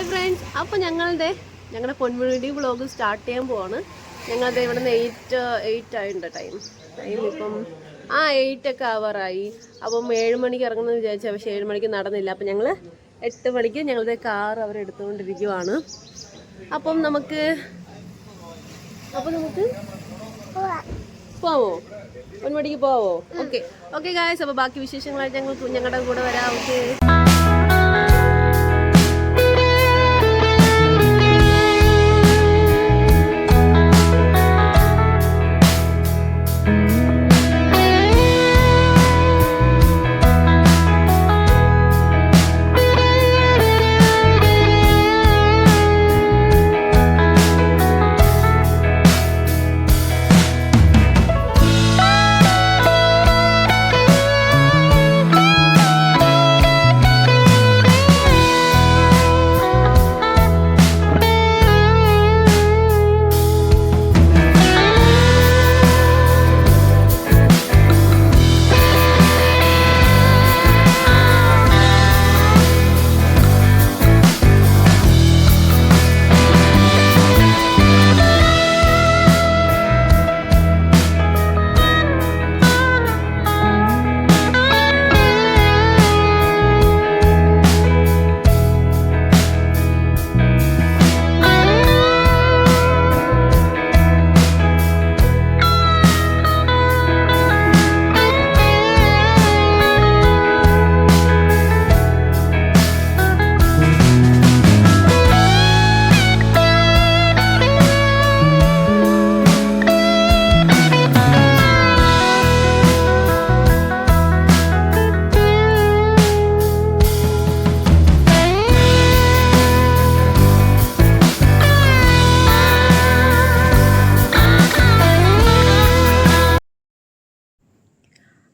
Hi friends, അപ്പോൾ ഞങ്ങളുടെ Ponmudi vlog start ചെയ്യാൻ പോവാണ്. ഞങ്ങളുടെ ഇവിടെ നിന്ന് 8 ആയിട്ടുണ്ട് ടൈം ഇപ്പം 8 ഒക്കെ ആവാറായി. അപ്പം 7 മണിക്ക് ഇറങ്ങുമെന്ന് വിചാരിച്ചാൽ പക്ഷേ 7 മണിക്ക് നടന്നില്ല. അപ്പം ഞങ്ങൾ 8 മണിക്ക് ഞങ്ങളുടെ കാർ അവരെടുത്തുകൊണ്ടിരിക്കുവാണ്. അപ്പം നമുക്ക് പോവോ? പൊന്മുടിക്ക് പോവോ? ഓക്കെ ഗായ്സ്, അപ്പോൾ ബാക്കി വിശേഷങ്ങളായിട്ട് ഞങ്ങളുടെ കൂടെ വരാം. ഓക്കെ.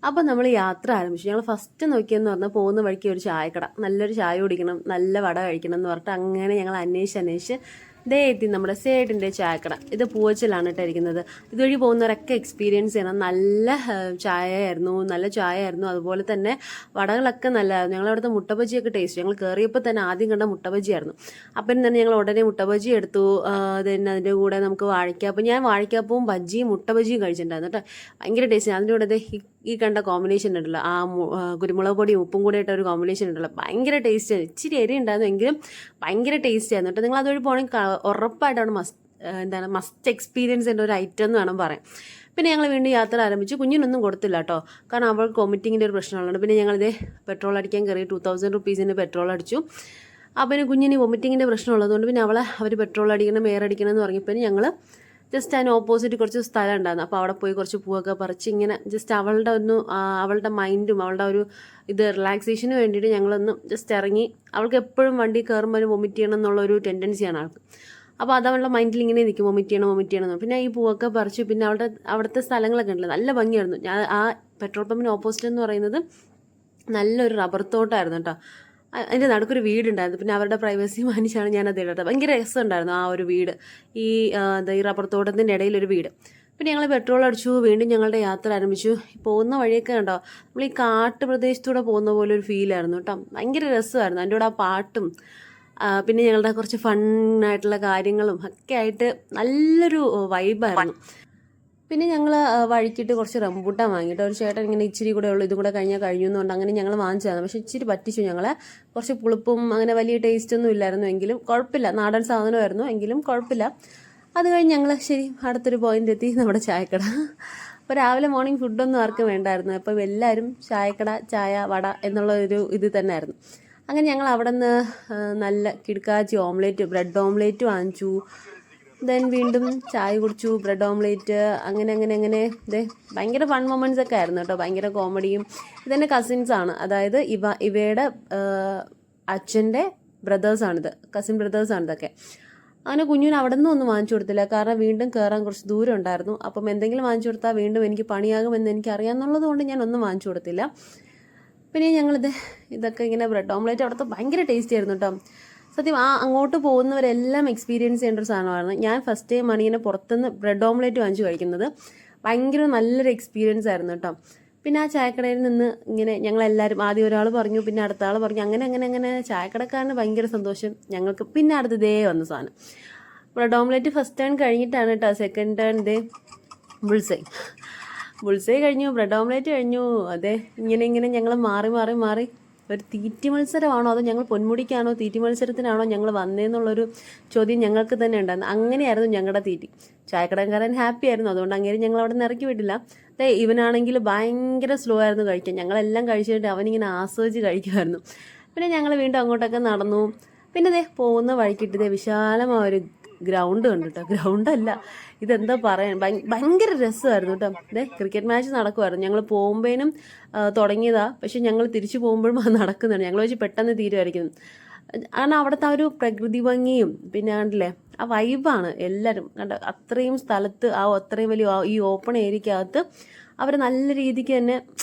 അപ്പോൾ നമ്മൾ യാത്ര ആരംഭിച്ചു. ഞങ്ങൾ ഫസ്റ്റ് നോക്കിയെന്ന് പറഞ്ഞാൽ പോകുന്ന വഴിക്ക് ഒരു ചായക്കട, നല്ലൊരു ചായ കുടിക്കണം, നല്ല വട കഴിക്കണം എന്ന് പറഞ്ഞിട്ട് അങ്ങനെ ഞങ്ങൾ അന്വേഷിച്ച് എത്തി നമ്മുടെ സേട്ടിൻ്റെ ചായക്കട. ഇത് പൂവച്ചലാണ് ഇട്ടിരിക്കുന്നത്. ഇതുവഴി പോകുന്നവരൊക്കെ എക്സ്പീരിയൻസ് ചെയ്യണം. നല്ല ചായയായിരുന്നു. അതുപോലെ തന്നെ വടകളൊക്കെ നല്ലതായിരുന്നു. ഞങ്ങളവിടുത്തെ മുട്ടബജിയൊക്കെ ടേസ്റ്റ്. ഞങ്ങൾ കയറിയപ്പോൾ തന്നെ ആദ്യം കണ്ട മുട്ടബജിയായിരുന്നു. അപ്പം തന്നെ ഞങ്ങൾ ഉടനെ മുട്ടബജി എടുത്തു. പിന്നെ അതിൻ്റെ കൂടെ നമുക്ക് വാഴയ്ക്കാപ്പം, ഞാൻ വാഴയ്ക്കാപ്പവും ബജിയും മുട്ടബജിയും കഴിച്ചിട്ടുണ്ടായിരുന്നു കേട്ടോ. ഭയങ്കര ടേസ്റ്റ്. അതിൻ്റെ കൂടെ ഈ കണ്ട കോമ്പിനേഷൻ ഉണ്ടല്ലോ, കുരുമുളക് പൊടിയും ഉപ്പും കൂടെ ഇട്ട ഒരു കോമ്പിനേഷൻ ഉണ്ടല്ലോ, ഭയങ്കര ടേസ്റ്റ് ആയിരുന്നു. ഇച്ചിരി എരി ഉണ്ടായിരുന്നു എങ്കിലും ഭയങ്കര ടേസ്റ്റ് ആയിരുന്നു കേട്ടോ. നിങ്ങൾ അതുവഴി പോകണമെങ്കിൽ ഉറപ്പായിട്ടാണ് മസ്റ്റ് എക്സ്പീരിയൻസ് എൻ്റെ ഒരു ഐറ്റം എന്ന് വേണം പറയാം. പിന്നെ ഞങ്ങൾ വീണ്ടും യാത്ര ആരംഭിച്ചു. കുഞ്ഞിനൊന്നും കൊടുത്തില്ല കേട്ടോ, കാരണം അവൾക്ക് വൊമിറ്റിങ്ങിൻ്റെ ഒരു പ്രശ്നമുള്ളത്. പിന്നെ ഞങ്ങളിതേ പെട്രോൾ അടിക്കാൻ കയറി 2000 റുപ്പീസിൻ്റെ പെട്രോൾ അടിച്ചു. അപ്പം കുഞ്ഞിന് വൊമിറ്റിങ്ങിൻ്റെ പ്രശ്നമുള്ളതുകൊണ്ട് പിന്നെ അവർ പെട്രോൾ അടിക്കണം, എയർ അടിക്കണം എന്ന് പറഞ്ഞപ്പോൾ ഞങ്ങൾ ജസ്റ്റ് അതിന് ഓപ്പോസിറ്റ് കുറച്ച് സ്ഥലം ഉണ്ടായിരുന്നു. അപ്പോൾ അവിടെ പോയി കുറച്ച് പൂവൊക്കെ പറിച്ച് ഇങ്ങനെ ജസ്റ്റ് അവളുടെ മൈൻഡും അവളുടെ ഒരു റിലാക്സേഷന് വേണ്ടിയിട്ട് ഞങ്ങളൊന്ന് ജസ്റ്റ് ഇറങ്ങി. അവൾക്ക് എപ്പോഴും വണ്ടി കയറുമ്പോൾ വൊമിറ്റ് ചെയ്യണം എന്നുള്ളൊരു ടെൻഡൻസിയാണ് ആൾക്ക്. അപ്പോൾ അത് അവളുടെ മൈൻഡിൽ ഇങ്ങനെ നിൽക്കും, വൊമിറ്റ് ചെയ്യണം. പിന്നെ ഈ പൂവൊക്കെ പറിച്ചു. പിന്നെ അവിടുത്തെ സ്ഥലങ്ങളൊക്കെ ഉണ്ടല്ലോ, നല്ല ഭംഗിയായിരുന്നു. ഞാൻ ആ പെട്രോൾ പമ്പിന് ഓപ്പോസിറ്റ് എന്ന് പറയുന്നത് നല്ലൊരു റബ്ബർ തോട്ടമായിരുന്നു കേട്ടോ. അതിൻ്റെ നടുക്കൊരു വീടുണ്ടായിരുന്നു. പിന്നെ അവരുടെ പ്രൈവസി മാനിച്ചാണ് ഞാനത് ഇടട്ടെ. ഭയങ്കര രസമുണ്ടായിരുന്നു ആ ഒരു വീട്, ഈ റബ്ബർ തോട്ടത്തിൻ്റെ ഇടയിലൊരു വീട്. പിന്നെ ഞങ്ങൾ പെട്രോൾ അടിച്ചു. വീണ്ടും ഞങ്ങളുടെ യാത്ര ആരംഭിച്ചു. പോകുന്ന വഴിയൊക്കെ കണ്ടോ, നമ്മൾ ഈ കാട്ടുപ്രദേശത്തൂടെ പോകുന്ന പോലെ ഒരു ഫീലായിരുന്നു കേട്ടോ. ഭയങ്കര രസമായിരുന്നു. അതിൻ്റെ കൂടെ ആ പാട്ടും പിന്നെ ഞങ്ങളുടെ കുറച്ച് ഫണ്ണായിട്ടുള്ള കാര്യങ്ങളും ഒക്കെ ആയിട്ട് നല്ലൊരു വൈബായിരുന്നു. പിന്നെ ഞങ്ങൾ വഴിക്കിട്ട് കുറച്ച് റംബൂട്ടാൻ വാങ്ങിയിട്ട് ഒരു ചേട്ടൻ ഇങ്ങനെ ഇച്ചിരി കൂടെ ഉള്ളൂ, ഇതും കൂടെ കഴിഞ്ഞു എന്നുകൊണ്ട് അങ്ങനെ ഞങ്ങൾ വാങ്ങിച്ചതാണ്. പക്ഷേ ഇച്ചിരി പറ്റിച്ചു ഞങ്ങളെ. കുറച്ച് പുളിപ്പും അങ്ങനെ വലിയ ടേസ്റ്റൊന്നും ഇല്ലായിരുന്നു, എങ്കിലും കുഴപ്പമില്ല. നാടൻ സാധനമായിരുന്നു എങ്കിലും കുഴപ്പമില്ല. അത് കഴിഞ്ഞ് ഞങ്ങൾ ശരി അടുത്തൊരു പോയിന്റ് എത്തി, നമ്മുടെ ചായക്കട. അപ്പോൾ രാവിലെ മോർണിംഗ് ഫുഡൊന്നും ആർക്കും വേണ്ടായിരുന്നു. അപ്പം എല്ലാവരും ചായക്കട, ചായ, വട എന്നുള്ള ഒരു ഇത് തന്നെ ആയിരുന്നു. അങ്ങനെ ഞങ്ങൾ അവിടെ നിന്ന് നല്ല കിടുക്കാച്ചി ബ്രെഡ് ഓംലേറ്റ് വാങ്ങിച്ചു. ദെൻ വീണ്ടും ചായ കുടിച്ചു, ബ്രെഡ് ഓംലേറ്റ്, അങ്ങനെ ഭയങ്കര ഫൺ മൊമെൻറ്റ്സ് ഒക്കെ ആയിരുന്നു കേട്ടോ. ഭയങ്കര കോമഡിയും. ഇതെൻ്റെ കസിൻസാണ്, അതായത് ഇവയുടെ അച്ഛൻ്റെ ബ്രദേഴ്സാണിത്, കസിൻ ബ്രദേഴ്സാണ് ഇതൊക്കെ. അങ്ങനെ കുഞ്ഞിന് അവിടെ നിന്നും ഒന്നും വാങ്ങിച്ചു കൊടുത്തില്ല, കാരണം വീണ്ടും കയറാൻ കുറച്ച് ദൂരം ഉണ്ടായിരുന്നു. അപ്പം എന്തെങ്കിലും വാങ്ങിച്ചു കൊടുത്താൽ വീണ്ടും എനിക്ക് പണിയാകുമെന്ന് എനിക്ക് അറിയാമെന്നുള്ളത് കൊണ്ട് ഞാൻ ഒന്നും വാങ്ങിച്ചു കൊടുത്തില്ല. പിന്നെ ഇതൊക്കെ ഇങ്ങനെ ബ്രെഡ് ഓംലേറ്റ് അവിടുത്തെ ഭയങ്കര ടേസ്റ്റി ആയിരുന്നു കേട്ടോ. സത്യം അങ്ങോട്ട് പോകുന്നവരെല്ലാം എക്സ്പീരിയൻസ് ചെയ്യേണ്ട ഒരു സാധനമായിരുന്നു. ഞാൻ ഫസ്റ്റ് ടൈം ആണ് ഇങ്ങനെ പുറത്തുനിന്ന് ബ്രെഡ് ഓംലേറ്റ് വാങ്ങിച്ച് കഴിക്കുന്നത്. ഭയങ്കര നല്ലൊരു എക്സ്പീരിയൻസ് ആയിരുന്നു കേട്ടോ. പിന്നെ ആ ചായക്കടയിൽ നിന്ന് ഇങ്ങനെ ഞങ്ങളെല്ലാവരും ആദ്യം ഒരാൾ പറഞ്ഞു, പിന്നെ അടുത്ത ആൾ പറഞ്ഞു, അങ്ങനെ ചായക്കടക്കാരന് ഭയങ്കര സന്തോഷം. ഞങ്ങൾക്ക് പിന്നെ അടുത്ത് ദേ വന്ന സാധനം ബ്രെഡ് ഓംലെറ്റ് ഫസ്റ്റ് ടേൺ കഴിഞ്ഞിട്ടാണ് കേട്ടോ സെക്കൻഡ് ടേൺ ദേ ബുൾസൈ കഴിഞ്ഞു, ബ്രെഡ് ഓംലെറ്റ് കഴിഞ്ഞു. അതെ ഇങ്ങനെ ഞങ്ങൾ മാറി ഒരു തീറ്റി മത്സരമാണോ അതോ ഞങ്ങൾ പൊന്മുടിക്കാണോ തീറ്റി മത്സരത്തിനാണോ ഞങ്ങൾ വന്നതെന്നുള്ളൊരു ചോദ്യം ഞങ്ങൾക്ക് തന്നെ ഉണ്ടായിരുന്നു. അങ്ങനെയായിരുന്നു ഞങ്ങളുടെ തീറ്റി. ചായക്കടക്കാരൻ ഹാപ്പി ആയിരുന്നു, അതുകൊണ്ട് അങ്ങനെ ഞങ്ങൾ അവിടെ നിന്ന് ഇറക്കി വിട്ടില്ല. ഇവനാണെങ്കിൽ ഭയങ്കര സ്ലോ ആയിരുന്നു കഴിക്കാൻ. ഞങ്ങളെല്ലാം കഴിച്ചിട്ട് അവനിങ്ങനെ ആസ്വദിച്ച് കഴിക്കുമായിരുന്നു. പിന്നെ ഞങ്ങൾ വീണ്ടും അങ്ങോട്ടൊക്കെ നടന്നു. പിന്നെ പോകുന്ന വഴിക്കിട്ട് വിശാലമായ ഒരു ഗ്രൗണ്ട് കണ്ടു കേട്ടോ. ഗ്രൗണ്ടല്ല, ഇതെന്താ പറയാൻ, ഭയങ്കര രസമായിരുന്നു കേട്ടോ. ക്രിക്കറ്റ് മാച്ച് നടക്കുമായിരുന്നു. ഞങ്ങൾ പോകുമ്പോഴേനും തുടങ്ങിയതാ, പക്ഷെ ഞങ്ങൾ തിരിച്ചു പോകുമ്പോഴും അത് നടക്കുന്നുണ്ട്. ഞങ്ങൾ വെച്ച് പെട്ടെന്ന് തീരുമായിരിക്കും. കാരണം അവിടുത്തെ ആ ഒരു പ്രകൃതി ഭംഗിയും പിന്നെ കണ്ടില്ലേ ആ വൈബാണ് എല്ലാവരും കണ്ട. അത്രയും സ്ഥലത്ത് അത്രയും വലിയ ഈ ഓപ്പൺ ഏരിയക്കകത്ത് അവർ നല്ല രീതിക്ക് തന്നെ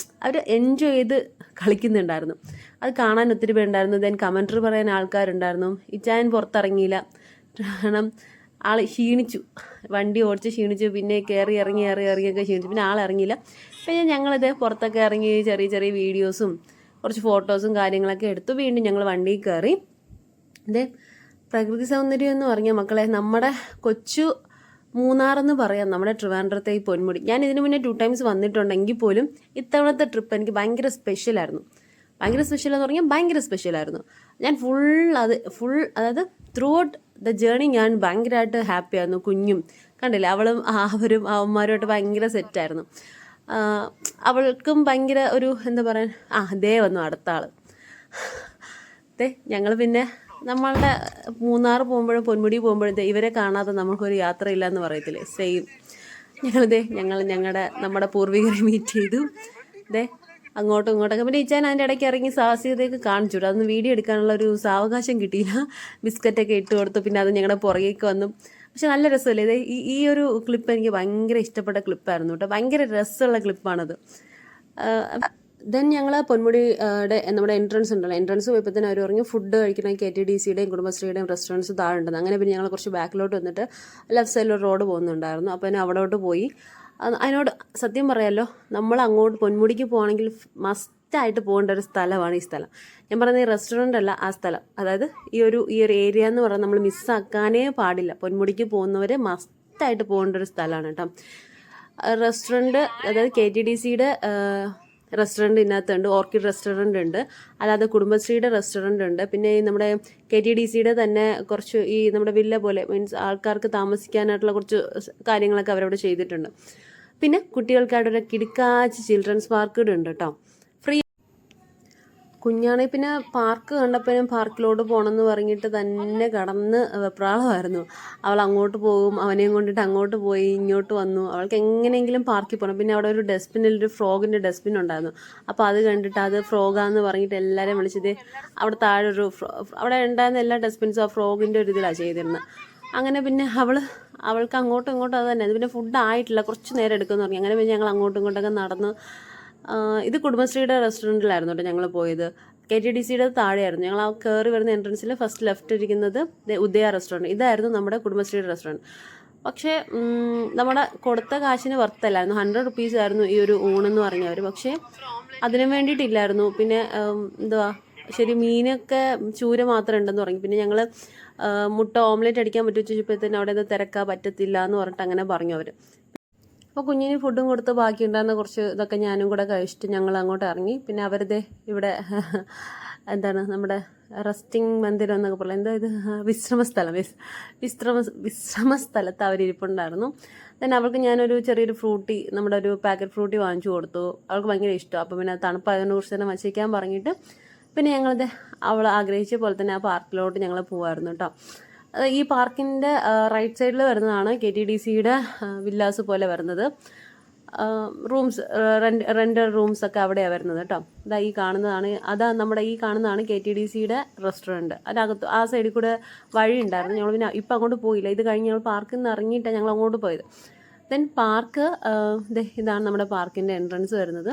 അവർ എൻജോയ് ചെയ്ത് കളിക്കുന്നുണ്ടായിരുന്നു. അത് കാണാൻ ഒത്തിരി പേരുണ്ടായിരുന്നു. ദെൻ കമൻട്രി പറയാൻ ആൾക്കാരുണ്ടായിരുന്നു. ഇച്ചായൻ പുറത്തിറങ്ങിയില്ല, കാരണം ആൾ ക്ഷീണിച്ചു, വണ്ടി ഓടിച്ച് ക്ഷീണിച്ചു. പിന്നെ ഇറങ്ങിയൊക്കെ ക്ഷീണിച്ചു. പിന്നെ ഇറങ്ങിയില്ല. പിന്നെ ഞങ്ങളിത് പുറത്തൊക്കെ ഇറങ്ങി ചെറിയ വീഡിയോസും കുറച്ച് ഫോട്ടോസും കാര്യങ്ങളൊക്കെ എടുത്തു. വീണ്ടും ഞങ്ങൾ വണ്ടിയിൽ കയറി. പ്രകൃതി സൗന്ദര്യം എന്ന് പറഞ്ഞാൽ മക്കളെ നമ്മുടെ കൊച്ചു മൂന്നാറെന്ന് പറയാം, നമ്മുടെ ട്രിവാൻഡ്രത്തെ ഈ പൊന്മുടി. ഞാൻ ഇതിനു മുന്നേ 2 ടൈംസ് വന്നിട്ടുണ്ടെങ്കിൽ പോലും ഇത്തവണത്തെ ട്രിപ്പ് എനിക്ക് ഭയങ്കര സ്പെഷ്യലായിരുന്നു. ഭയങ്കര സ്പെഷ്യൽ എന്ന് പറഞ്ഞാൽ ഭയങ്കര സ്പെഷ്യലായിരുന്നു. ഞാൻ അതായത് ത്രൂ ഔട്ട് ദ ജേണി ഞാൻ ഭയങ്കരമായിട്ട് ഹാപ്പി ആയിരുന്നു. കുഞ്ഞും കണ്ടില്ലേ, അവന്മാരുമായിട്ട് ഭയങ്കര സെറ്റായിരുന്നു. അവൾക്കും ഭയങ്കര ഒരു എന്താ പറയുക, ദേ വന്നു അടുത്ത ആൾ. ഞങ്ങൾ പിന്നെ നമ്മളുടെ മൂന്നാർ പോകുമ്പോഴും പൊന്മുടി പോകുമ്പോഴും ഇവരെ കാണാതെ നമുക്കൊരു യാത്രയില്ല എന്ന് പറയത്തില്ലേ, സെയിം. നമ്മുടെ പൂർവികരെ മീറ്റ് ചെയ്തു. അങ്ങോട്ടും ഇങ്ങോട്ടൊക്കെ. പിന്നെ ഇച്ചാൻ അതിൻ്റെ ഇടയ്ക്ക് ഇറങ്ങി സാഹസികതയൊക്കെ കാണിച്ചു. അതൊന്ന് വീഡിയോ എടുക്കാനുള്ള ഒരു സാവകാശം കിട്ടിയില്ല. ബിസ്ക്കറ്റൊക്കെ ഇട്ട് കൊടുത്തു. പിന്നെ അത് ഞങ്ങളുടെ പുറകേക്ക് വന്നു. പക്ഷെ നല്ല രസമല്ലേ ഇത്. ഈ ഒരു ക്ലിപ്പ് എനിക്ക് ഭയങ്കര ഇഷ്ടപ്പെട്ട ക്ലിപ്പായിരുന്നു കേട്ടോ. ഭയങ്കര രസമുള്ള ക്ലിപ്പാണത്. ദെൻ ഞങ്ങൾ പൊന്മുടിയുടെ നമ്മുടെ എൻട്രൻസ് ഉണ്ടല്ലോ, എൻട്രൻസ് പോയപ്പോൾ തന്നെ അവർ പറഞ്ഞു ഫുഡ് കഴിക്കണ KTDCയുടെയും കുടുംബശ്രീയുടെയും റെസ്റ്റോറൻറ്റ്സ് താഴെ ഉണ്ടെന്ന്. അങ്ങനെ പിന്നെ ഞങ്ങൾ കുറച്ച് ബാക്കിലോട്ട് വന്നിട്ട് ലെഫ്റ്റ് സൈഡിലൊരു റോഡ് പോകുന്നുണ്ടായിരുന്നു. അപ്പോൾ പിന്നെ അവിടോട്ട് പോയി. അതിനോട് സത്യം പറയാമല്ലോ, നമ്മൾ അങ്ങോട്ട് പൊന്മുടിക്ക് പോകണമെങ്കിൽ മസ്റ്റായിട്ട് പോകേണ്ട ഒരു സ്ഥലമാണ് ഈ സ്ഥലം. ഞാൻ പറയുന്നത് ഈ റെസ്റ്റോറൻ്റ് അല്ല, ആ സ്ഥലം. അതായത് ഈ ഒരു ഏരിയ എന്ന് പറഞ്ഞാൽ നമ്മൾ മിസ്സാക്കാനേ പാടില്ല. പൊന്മുടിക്ക് പോകുന്നവർ മസ്റ്റായിട്ട് പോകേണ്ട ഒരു സ്ഥലമാണ് കേട്ടോ. റെസ്റ്റോറൻറ്റ് അതായത് KTDCയുടെ റെസ്റ്റോറൻറ്റ് ഇതിനകത്തുണ്ട്. ഓർക്കിഡ് റെസ്റ്റോറൻറ്റ് ഉണ്ട്, അല്ലാതെ കുടുംബശ്രീയുടെ റെസ്റ്റോറൻറ്റ് ഉണ്ട്. പിന്നെ ഈ നമ്മുടെ KTDCയുടെ തന്നെ കുറച്ച് ഈ നമ്മുടെ വില്ല പോലെ മീൻസ് ആൾക്കാർക്ക് താമസിക്കാനായിട്ടുള്ള കുറച്ച് കാര്യങ്ങളൊക്കെ അവരവിടെ ചെയ്തിട്ടുണ്ട്. പിന്നെ കുട്ടികൾക്കായിട്ടൊരു കിടുക്കാച്ചി ചിൽഡ്രൻസ് പാർക്ക് കൂടെ ഉണ്ട് കേട്ടോ, ഫ്രീ. കുഞ്ഞാണെങ്കിൽ പിന്നെ പാർക്ക് കണ്ടപ്പോഴും പാർക്കിലോട്ട് പോകണമെന്ന് പറഞ്ഞിട്ട് തന്നെ കടന്ന് വെപ്രാളമായിരുന്നു. അവൾ അങ്ങോട്ട് പോകും, അവനെയും കൊണ്ടിട്ട് അങ്ങോട്ട് പോയി, ഇങ്ങോട്ട് വന്നു. അവൾക്ക് എങ്ങനെയെങ്കിലും പാർക്കിൽ പോകണം. പിന്നെ അവിടെ ഒരു ഡസ്റ്റ്ബിന്നിൽ ഫ്രോഗിൻ്റെ ഡസ്റ്റ്ബിൻ ഉണ്ടായിരുന്നു. അപ്പോൾ അത് കണ്ടിട്ട് അത് ഫ്രോഗാന്ന് പറഞ്ഞിട്ട് എല്ലാവരെയും വിളിച്ചത്. അവിടെ താഴെ അവിടെ ഉണ്ടായിരുന്ന എല്ലാ ഡസ്റ്റ്ബിൻസും ആ ഫ്രോഗിൻ്റെ ഒരു ഇതിലാണ് ചെയ്തിരുന്നത്. അങ്ങനെ പിന്നെ അവൾക്ക് അങ്ങോട്ടും ഇങ്ങോട്ടും അത് തന്നെ. പിന്നെ ഫുഡ് ആയിട്ടില്ല, കുറച്ച് നേരം എടുക്കുമെന്ന് പറഞ്ഞു. അങ്ങനെ പിന്നെ ഞങ്ങൾ അങ്ങോട്ടും ഇങ്ങോട്ടൊക്കെ നടന്ന്. ഇത് കുടുംബശ്രീയുടെ റെസ്റ്റോറൻറ്റിലായിരുന്നു കേട്ടോ ഞങ്ങൾ പോയത്. KTDCയുടെ താഴെയായിരുന്നു. ഞങ്ങൾ ആ കയറി വരുന്ന എൻട്രൻസിൽ ഫസ്റ്റ് ലെഫ്റ്റ് ഇരിക്കുന്നത് ഉദയ റെസ്റ്റോറൻറ്റ്. ഇതായിരുന്നു നമ്മുടെ കുടുംബശ്രീയുടെ റെസ്റ്റോറൻറ്റ്. പക്ഷേ നമ്മുടെ കൊടുത്ത കാശിന് വರ್ತല്ലായിരുന്നു. 100 റുപ്പീസ് ആയിരുന്നു ഈ ഒരു ഊണെന്ന് പറഞ്ഞവർ. പക്ഷേ അതിനു വേണ്ടിയിട്ടില്ലായിരുന്നു. പിന്നെ ശരി മീനൊക്കെ ചൂര മാത്രം ഉണ്ടെന്ന് പറഞ്ഞു. പിന്നെ ഞങ്ങൾ മുട്ട ഓംലെറ്റ് അടിക്കാൻ പറ്റുമ്പോഴത്തേന് അവിടെ തിരക്കാൻ പറ്റത്തില്ല എന്ന് പറഞ്ഞിട്ട് അങ്ങനെ പറഞ്ഞു അവർ. അപ്പോൾ കുഞ്ഞിന് ഫുഡും കൊടുത്ത് ബാക്കിയുണ്ടായിരുന്ന കുറച്ച് ഇതൊക്കെ ഞാനും കൂടെ കഴിച്ചിട്ട് ഞങ്ങൾ അങ്ങോട്ട് ഇറങ്ങി. പിന്നെ അവരുടെ ഇവിടെ എന്താണ് നമ്മുടെ റെസ്റ്റിംഗ് മന്ദിരം എന്നൊക്കെ പറയാം, എന്താ ഇത്, വിശ്രമ സ്ഥലത്ത് അവരിപ്പുണ്ടായിരുന്നു. then അവൾക്ക് ഞാനൊരു ചെറിയൊരു ഫ്രൂട്ടി, നമ്മുടെ ഒരു പാക്കറ്റ് ഫ്രൂട്ടി വാങ്ങിച്ചു കൊടുത്തു. അവൾക്ക് ഭയങ്കര ഇഷ്ടം. അപ്പോൾ പിന്നെ തണുപ്പായതിനെ കുറിച്ച് തന്നെ വച്ചിരിക്കാൻ പറഞ്ഞിട്ട് പിന്നെ ഞങ്ങളത് അവൾ ആഗ്രഹിച്ച പോലെ തന്നെ ആ പാർക്കിലോട്ട് ഞങ്ങൾ പോകുമായിരുന്നു കേട്ടോ. ഈ പാർക്കിൻ്റെ റൈറ്റ് സൈഡിൽ വരുന്നതാണ് KTDCയുടെ വില്ലാസ് പോലെ വരുന്നത്. റൂംസ് റെൻ്റ് റൂംസൊക്കെ അവിടെയാണ് വരുന്നത് കേട്ടോ. ഈ കാണുന്നതാണ് KTDCയുടെ റെസ്റ്റോറൻറ്റ്. അതിനകത്ത് ആ സൈഡിൽ കൂടെ വഴി ഉണ്ടായിരുന്നു. ഞങ്ങൾ പിന്നെ ഇപ്പം അങ്ങോട്ട് പോയില്ല. ഇത് കഴിഞ്ഞ് ഞങ്ങൾ പാർക്കിൽ നിന്ന് ഇറങ്ങിയിട്ടാണ് ഞങ്ങൾ അങ്ങോട്ട് പോയത്. ദെൻ പാർക്ക് ഇതാണ് നമ്മുടെ പാർക്കിൻ്റെ എൻട്രൻസ് വരുന്നത്.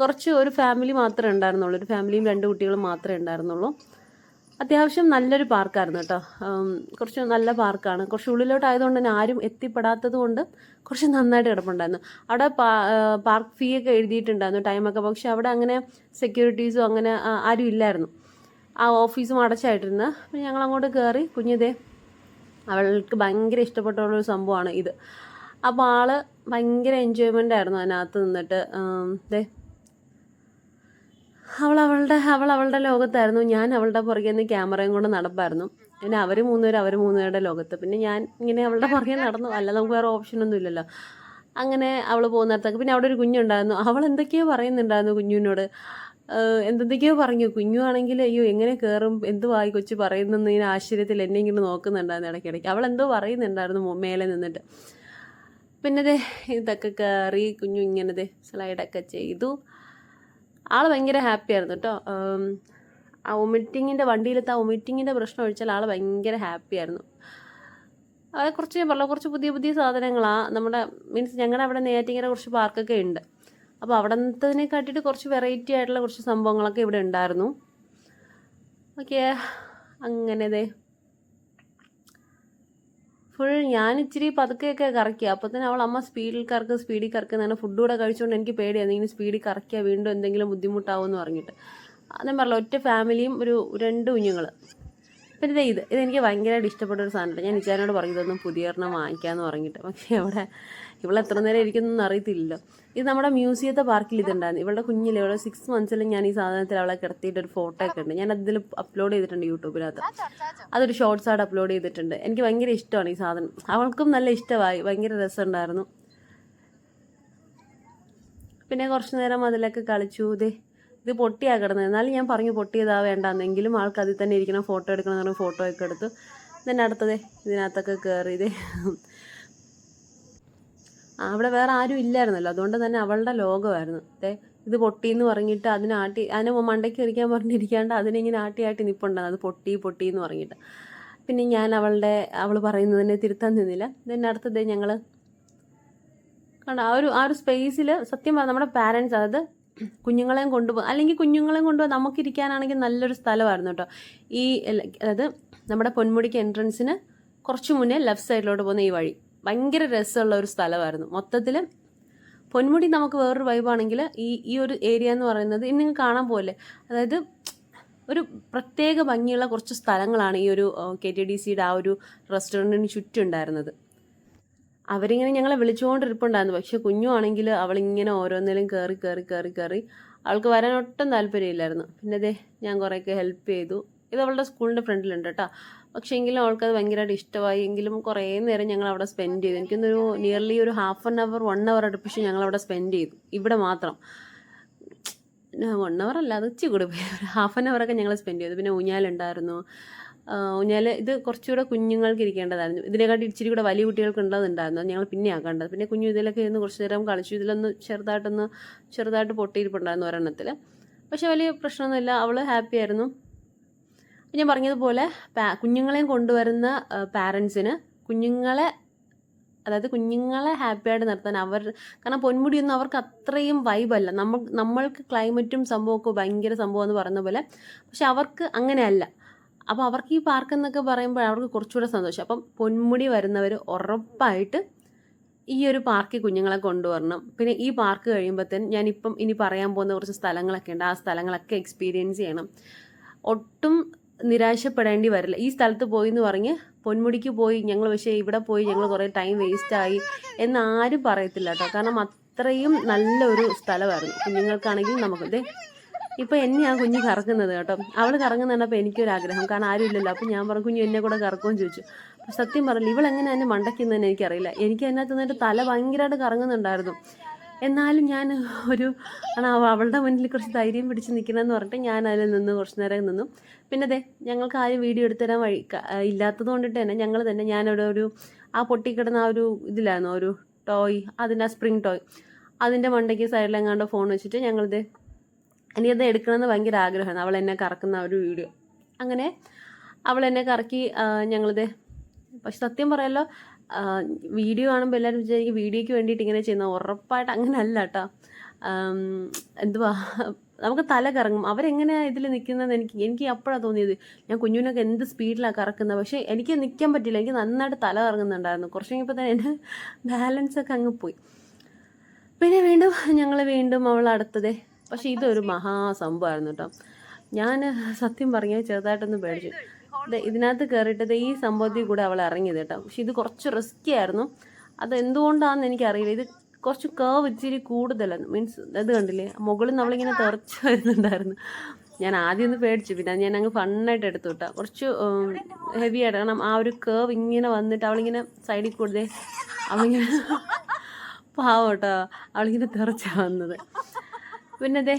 കുറച്ച് ഒരു ഫാമിലി മാത്രമേ ഉണ്ടായിരുന്നുള്ളൂ. ഒരു ഫാമിലിയും 2 കുട്ടികളും മാത്രമേ ഉണ്ടായിരുന്നുള്ളൂ. അത്യാവശ്യം നല്ലൊരു പാർക്കായിരുന്നു കേട്ടോ. കുറച്ച് നല്ല പാർക്കാണ്. കുറച്ച് ഉള്ളിലോട്ടായതുകൊണ്ട് തന്നെ ആരും എത്തിപ്പെടാത്തത് കൊണ്ട് കുറച്ച് നന്നായിട്ട് കിടപ്പുണ്ടായിരുന്നു. അവിടെ പാർക്ക് ഫീ ഒക്കെ എഴുതിയിട്ടുണ്ടായിരുന്നു ടൈമൊക്കെ. പക്ഷെ അവിടെ അങ്ങനെ സെക്യൂരിറ്റീസും അങ്ങനെ ആരും ഇല്ലായിരുന്നു. ആ ഓഫീസും അടച്ചായിട്ടിരുന്ന്. പിന്നെ ഞങ്ങൾ അങ്ങോട്ട് കയറി. കുഞ്ഞിതേ അവൾക്ക് ഭയങ്കര ഇഷ്ടപ്പെട്ടുള്ളൊരു സംഭവമാണ് ഇത്. അപ്പോൾ ആള് ഭയങ്കര എൻജോയ്മെൻ്റ് ആയിരുന്നു അതിനകത്ത് നിന്നിട്ട്. ദേ അവൾ അവളുടെ ലോകത്തായിരുന്നു. ഞാൻ അവളുടെ പുറകെ നിന്ന് ക്യാമറയും കൊണ്ട് നടപ്പായിരുന്നു. പിന്നെ അവർ മൂന്നുപേരുടെ ലോകത്ത്. പിന്നെ ഞാൻ ഇങ്ങനെ അവളുടെ പുറകെ നടന്നു. അല്ല, നമുക്ക് വേറെ ഓപ്ഷനൊന്നും ഇല്ലല്ലോ. അങ്ങനെ അവൾ പോകുന്നിടത്തൊക്കെ പിന്നെ അവിടെ ഒരു കുഞ്ഞുണ്ടായിരുന്നു. അവൾ എന്തൊക്കെയോ പറയുന്നുണ്ടായിരുന്നു കുഞ്ഞിനോട്. എന്തൊക്കെയോ പറഞ്ഞു. കുഞ്ഞു ആണെങ്കിൽ അയ്യോ എങ്ങനെ കയറും, എന്തുവായി കൊച്ചു പറയുന്നെന്ന് ഇങ്ങനെ ആശ്ചര്യത്തിൽ എന്നെ ഇങ്ങനെ നോക്കുന്നുണ്ടായിരുന്നു ഇടയ്ക്കിടയ്ക്ക്. അവൾ എന്തോ പറയുന്നുണ്ടായിരുന്നു മേലെ നിന്നിട്ട്. പിന്നെ ദേ ഇതൊക്കെ കയറി കുഞ്ഞു ഇങ്ങനെ സ്ലൈഡൊക്കെ ചെയ്തു. ആൾ ഭയങ്കര ഹാപ്പി ആയിരുന്നു കേട്ടോ. ആ വൊമിറ്റിങ്ങിൻ്റെ വണ്ടിയിലത്തെ ആ വൊമിറ്റിങ്ങിൻ്റെ പ്രശ്നം ഒഴിച്ചാൽ ആൾ ഭയങ്കര ഹാപ്പി ആയിരുന്നു. അത് കുറച്ച് പുതിയ പുതിയ സാധനങ്ങളാണ് നമ്മുടെ മീൻസ് ഞങ്ങളുടെ അവിടെ നെയ്യാറ്റിൻകര കുറച്ച് പാർക്കൊക്കെ ഉണ്ട്. അപ്പോൾ അവിടത്തതിനെ കാട്ടിയിട്ട് കുറച്ച് വെറൈറ്റി ആയിട്ടുള്ള കുറച്ച് സംഭവങ്ങളൊക്കെ ഇവിടെ ഉണ്ടായിരുന്നു. ഓക്കെ, അങ്ങനെ ഫുൾ ഞാൻ ഇച്ചിരി പതുക്കെയൊക്കെ കറക്കി. അപ്പോൾ തന്നെ അവൾ അമ്മ സ്പീഡിൽ കറക്ക് എന്നാണ്. ഫുഡ് കൂടെ കഴിച്ചുകൊണ്ട് എനിക്ക് പേടിയായിരുന്നു ഇങ്ങനെ സ്പീഡിൽ കറക്കിയാൽ വീണ്ടും എന്തെങ്കിലും ബുദ്ധിമുട്ടാവുമെന്ന് പറഞ്ഞിട്ട്. ഞാൻ പറഞ്ഞില്ല, ഒറ്റ ഫാമിലിയും ഒരു 2 കുഞ്ഞുങ്ങൾ. പിന്നെ ഇതെനിക്ക് ഭയങ്കരമായിട്ട് ഇഷ്ടപ്പെട്ട ഒരു സാധനമാണ്. ഞാൻ ഇച്ചാനോട് പറഞ്ഞു ഇതൊന്നും പുതിയൊരെണ്ണം വാങ്ങിക്കാമെന്ന് പറഞ്ഞിട്ട്. പക്ഷേ ഇവളെത്ര നേരം ഇരിക്കുന്നൊന്നും അറിയത്തില്ലല്ലോ. ഇത് നമ്മുടെ മ്യൂസിയത്തെ പാർക്കിൽ ഇതുണ്ടായിരുന്നു. ഇവളുടെ കുഞ്ഞിൽ ഇവിടെ 6 മന്ത്സിൽ ഞാൻ ഈ സാധനത്തിൽ അവളെ കിടത്തിയിട്ട് ഒരു ഫോട്ടോ ഒക്കെ ഉണ്ട്. ഞാൻ അതിൽ അപ്ലോഡ് ചെയ്തിട്ടുണ്ട് യൂട്യൂബിനകത്ത്. അതൊരു ഷോർട്സ് ആയിട്ട് അപ്ലോഡ് ചെയ്തിട്ടുണ്ട്. എനിക്ക് ഭയങ്കര ഇഷ്ടമാണ് ഈ സാധനം. അവൾക്കും നല്ല ഇഷ്ടമായി, ഭയങ്കര രസമുണ്ടായിരുന്നു. പിന്നെ കുറച്ച് നേരം അതിലൊക്കെ കളിച്ചു. ഇത് പൊട്ടിയാ കിടന്നത്. എന്നാലും ഞാൻ പറഞ്ഞു പൊട്ടിയതാ വേണ്ടെന്നെങ്കിലും ആൾക്ക് അതിൽ തന്നെ ഇരിക്കണം, ഫോട്ടോ എടുക്കണം എന്ന് പറഞ്ഞ് ഫോട്ടോ ഒക്കെ എടുത്തു. then അടുത്തത് ഇതിനകത്തൊക്കെ കയറി. അവിടെ വേറെ ആരും ഇല്ലായിരുന്നല്ലോ, അതുകൊണ്ട് തന്നെ അവളുടെ ലോകമായിരുന്നു. ഇത് പൊട്ടിയെന്ന് പറഞ്ഞിട്ട് അതിനെ മണ്ടയ്ക്ക് എറിക്കാൻ പറഞ്ഞിരിക്കാണ്ട് അതിനിങ്ങനെ ആട്ടി നിൽപ്പുണ്ടായിരുന്നു. അത് പൊട്ടി എന്ന് പറഞ്ഞിട്ട്. പിന്നെ ഞാൻ അവൾ പറയുന്നതിനെ തിരുത്താൻ നിന്നില്ല. then അടുത്തത് ഞങ്ങൾ കണ്ട ആ ഒരു സ്പേസിൽ സത്യം പറഞ്ഞാൽ നമ്മുടെ പാരൻസ്, അതായത് കുഞ്ഞുങ്ങളെയും കൊണ്ടുപോകും, അല്ലെങ്കിൽ കുഞ്ഞുങ്ങളെയും കൊണ്ടുപോകാൻ നമുക്കിരിക്കാനാണെങ്കിൽ നല്ലൊരു സ്ഥലമായിരുന്നു കേട്ടോ. അതായത് നമ്മുടെ പൊന്മുടിക്ക് എൻട്രൻസിന് കുറച്ച് മുന്നേ ലെഫ്റ്റ് സൈഡിലോട്ട് പോകുന്ന ഈ വഴി ഭയങ്കര രസമുള്ള ഒരു സ്ഥലമായിരുന്നു. മൊത്തത്തിൽ പൊന്മുടി നമുക്ക് വേറൊരു വൈബാണെങ്കിൽ ഈ ഒരു ഏരിയ എന്ന് പറയുന്നത് ഇനി നിങ്ങൾ കാണാൻ പോലെ, അതായത് ഒരു പ്രത്യേക ഭംഗിയുള്ള കുറച്ച് സ്ഥലങ്ങളാണ് ഈ ഒരു KTDCയുടെ ആ ഒരു റെസ്റ്റോറൻറ്റിന് ചുറ്റും ഉണ്ടായിരുന്നത്. അവരിങ്ങനെ ഞങ്ങളെ വിളിച്ചുകൊണ്ടിരിപ്പുണ്ടായിരുന്നു. പക്ഷെ കുഞ്ഞുവാണെങ്കിൽ അവളിങ്ങനെ ഓരോന്നിലും കയറി അവൾക്ക് വരാൻ ഒട്ടും താല്പര്യമില്ലായിരുന്നു. പിന്നെ ഞാൻ കുറേയൊക്കെ ഹെൽപ്പ് ചെയ്തു. ഇത് അവളുടെ സ്കൂളിൻ്റെ ഫ്രണ്ടിലുണ്ട് കേട്ടോ. പക്ഷേ എങ്കിലും അവൾക്കത് ഭയങ്കരമായിട്ട് ഇഷ്ടമായി. എങ്കിലും കുറേ നേരം ഞങ്ങൾ അവിടെ സ്പെൻഡ് ചെയ്തു. എനിക്കൊന്നൊരു നിയർലി ഒരു 1/2 hour 1 hour അടുപ്പിച്ച് ഞങ്ങൾ അവിടെ സ്പെൻഡ് ചെയ്തു. ഇവിടെ മാത്രം 1 hour അല്ല, അത് ഇച്ചിരി കൂടി പോയി. 1/2 hour ഒക്കെ ഞങ്ങൾ സ്പെൻഡ് ചെയ്തു. പിന്നെ ഊഞ്ഞാലുണ്ടായിരുന്നു. ഇത് കുറച്ചുകൂടെ കുഞ്ഞുങ്ങൾക്ക് ഇരിക്കേണ്ടതായിരുന്നു. ഇതിനെക്കാട്ടി ഇച്ചിരി കൂടെ വലിയ കുട്ടികൾക്ക് ഉള്ളതുണ്ടായിരുന്നു. ഞങ്ങൾ പിന്നെ ആക്കേണ്ടത്. പിന്നെ കുഞ്ഞു ഇതിലൊക്കെ ഇരുന്ന് കുറച്ച് നേരം കളിച്ചു. ഇതിലൊന്ന് ചെറുതായിട്ട് പൊട്ടിയിരിപ്പുണ്ടായിരുന്നു ഒരെണ്ണത്തിൽ. പക്ഷെ വലിയ പ്രശ്നമൊന്നുമില്ല, അവൾ ഹാപ്പി ആയിരുന്നു. ഞാൻ പറഞ്ഞതുപോലെ കുഞ്ഞുങ്ങളെയും കൊണ്ടുവരുന്ന പാരൻസിന് കുഞ്ഞുങ്ങളെ ഹാപ്പിയായിട്ട് നിർത്താൻ കാരണം പൊന്മുടിയൊന്നും അവർക്ക് അത്രയും വൈബല്ല. നമ്മൾക്ക് ക്ലൈമറ്റും സംഭവമൊക്കെ ഭയങ്കര സംഭവം എന്ന് പറയുന്ന പോലെ, പക്ഷെ അവർക്ക് അങ്ങനെയല്ല. അപ്പോൾ അവർക്ക് ഈ പാർക്ക് എന്നൊക്കെ പറയുമ്പോൾ അവർക്ക് കുറച്ചുകൂടെ സന്തോഷം. അപ്പം പൊന്മുടി വരുന്നവർ ഉറപ്പായിട്ട് ഈ ഒരു പാർക്കിൽ കുഞ്ഞുങ്ങളെ കൊണ്ടുവരണം. പിന്നെ ഈ പാർക്ക് കഴിയുമ്പോഴത്തേന് ഞാനിപ്പം ഇനി പറയാൻ പോകുന്ന കുറച്ച് സ്ഥലങ്ങളൊക്കെ ഉണ്ട്. ആ സ്ഥലങ്ങളൊക്കെ എക്സ്പീരിയൻസ് ചെയ്യണം. ഒട്ടും നിരാശപ്പെടേണ്ടി വരില്ല. ഈ സ്ഥലത്ത് പോയി എന്ന് പറഞ്ഞ് പൊന്മുടിക്ക് പോയി ഞങ്ങൾ, പക്ഷേ ഇവിടെ പോയി ഞങ്ങൾ കുറേ ടൈം വേസ്റ്റായി എന്നാരും പറയത്തില്ല കേട്ടോ. കാരണം അത്രയും നല്ലൊരു സ്ഥലമായിരുന്നു. കുഞ്ഞുങ്ങൾക്കാണെങ്കിൽ നമുക്ക് ഇപ്പോൾ എന്നെ ആ കുഞ്ഞ് കറക്കുന്നത് കേട്ടോ. അവൾ കറങ്ങുന്നുണ്ടപ്പോൾ എനിക്കൊരാഗ്രഹം, കാരണം ആരും ഇല്ലല്ലോ. അപ്പോൾ ഞാൻ പറഞ്ഞു കുഞ്ഞു എന്നെ കൂടെ കറക്കുമെന്ന് ചോദിച്ചു. അപ്പോൾ സത്യം പറഞ്ഞില്ല, ഇവളെങ്ങനെ എന്നെ മണ്ടയ്ക്കുന്നതെന്ന് എനിക്കറിയില്ല. എനിക്ക് അതിനകത്ത് നിന്നിട്ട് തല ഭയങ്കരമായിട്ട് കറങ്ങുന്നുണ്ടായിരുന്നു. എന്നാലും ഞാൻ അവളുടെ മുന്നിൽ കുറച്ച് ധൈര്യം പിടിച്ച് നിൽക്കണമെന്ന് പറഞ്ഞിട്ട് ഞാൻ അതിൽ നിന്ന് കുറച്ച് നേരം നിന്നു. പിന്നെ ഞങ്ങൾക്ക് ആരും വീഡിയോ എടുത്തു തരാൻ ഇല്ലാത്തത് കൊണ്ടിട്ട് തന്നെ ഞങ്ങൾ തന്നെ ഞാനവിടെ ആ പൊട്ടിക്കിടന്ന ആ ഒരു ഇതിലായിരുന്നു ഒരു ടോയ്, അതിൻ്റെ ആ സ്പ്രിങ് ടോയ്, അതിൻ്റെ മണ്ടയ്ക്ക് സൈഡിലെങ്ങാണ്ട് ഫോൺ വെച്ചിട്ട് എനിക്കത് എടുക്കണമെന്ന് ഭയങ്കര ആഗ്രഹമാണ്. അവൾ എന്നെ കറക്കുന്ന ഒരു വീഡിയോ. അങ്ങനെ അവൾ എന്നെ കറക്കി പക്ഷെ സത്യം പറയാലോ, വീഡിയോ കാണുമ്പോൾ എല്ലാവരും വിചാരിക്കും വീഡിയോയ്ക്ക് വേണ്ടിയിട്ട് ഇങ്ങനെ ചെയ്യുന്നത്. ഉറപ്പായിട്ട് അങ്ങനെ അല്ല കേട്ടോ. നമുക്ക് തല കറങ്ങും. അവരെങ്ങനെയാണ് ഇതിൽ നിൽക്കുന്നതെന്ന് എനിക്ക് അപ്പോഴാണ് തോന്നിയത്. ഞാൻ കുഞ്ഞിനൊക്കെ എന്ത് സ്പീഡിലാണ് കറക്കുന്നത്, പക്ഷേ എനിക്ക് നിൽക്കാൻ പറ്റില്ല. എനിക്ക് നന്നായിട്ട് തല കറങ്ങുന്നുണ്ടായിരുന്നു. കുറച്ച് കഴിഞ്ഞപ്പോൾ തന്നെ എൻ്റെ ബാലൻസൊക്കെ അങ്ങ് പോയി. പിന്നെ വീണ്ടും അവൾ അടുത്തതേ. പക്ഷേ ഇതൊരു മഹാസംഭവമായിരുന്നു കേട്ടോ. ഞാൻ സത്യം പറഞ്ഞാൽ ചെറുതായിട്ടൊന്ന് പേടിച്ചു. ഇതിനകത്ത് കയറിയിട്ടത് ഈ സംഭവത്തിൽ കൂടെ അവൾ ഇറങ്ങിയത് കേട്ടോ. പക്ഷെ ഇത് കുറച്ച് റിസ്ക്കി ആയിരുന്നു. അത് എന്തുകൊണ്ടാണെന്ന് എനിക്കറിയില്ല. ഇത് കുറച്ച് കേവ് ഇച്ചിരി കൂടുതലാണ്. മീൻസ് അത് കണ്ടില്ലേ, മുകളിൽ നമ്മളിങ്ങനെ തെറിച്ച് വരുന്നുണ്ടായിരുന്നു. ഞാൻ ആദ്യം ഒന്ന് പേടിച്ചു, പിന്നെ ഞാൻ അങ്ങ് ഫണ്ണായിട്ട് എടുത്തു കേട്ടോ. കുറച്ച് ഹെവി ആയിട്ട്, കാരണം ആ ഒരു കേവ് ഇങ്ങനെ വന്നിട്ട് അവളിങ്ങനെ സൈഡിൽ കൂടെ അവളിങ്ങനെ പാവം കേട്ടോ, അവളിങ്ങനെ തെറിച്ചാണ് വന്നത്. പിന്നെ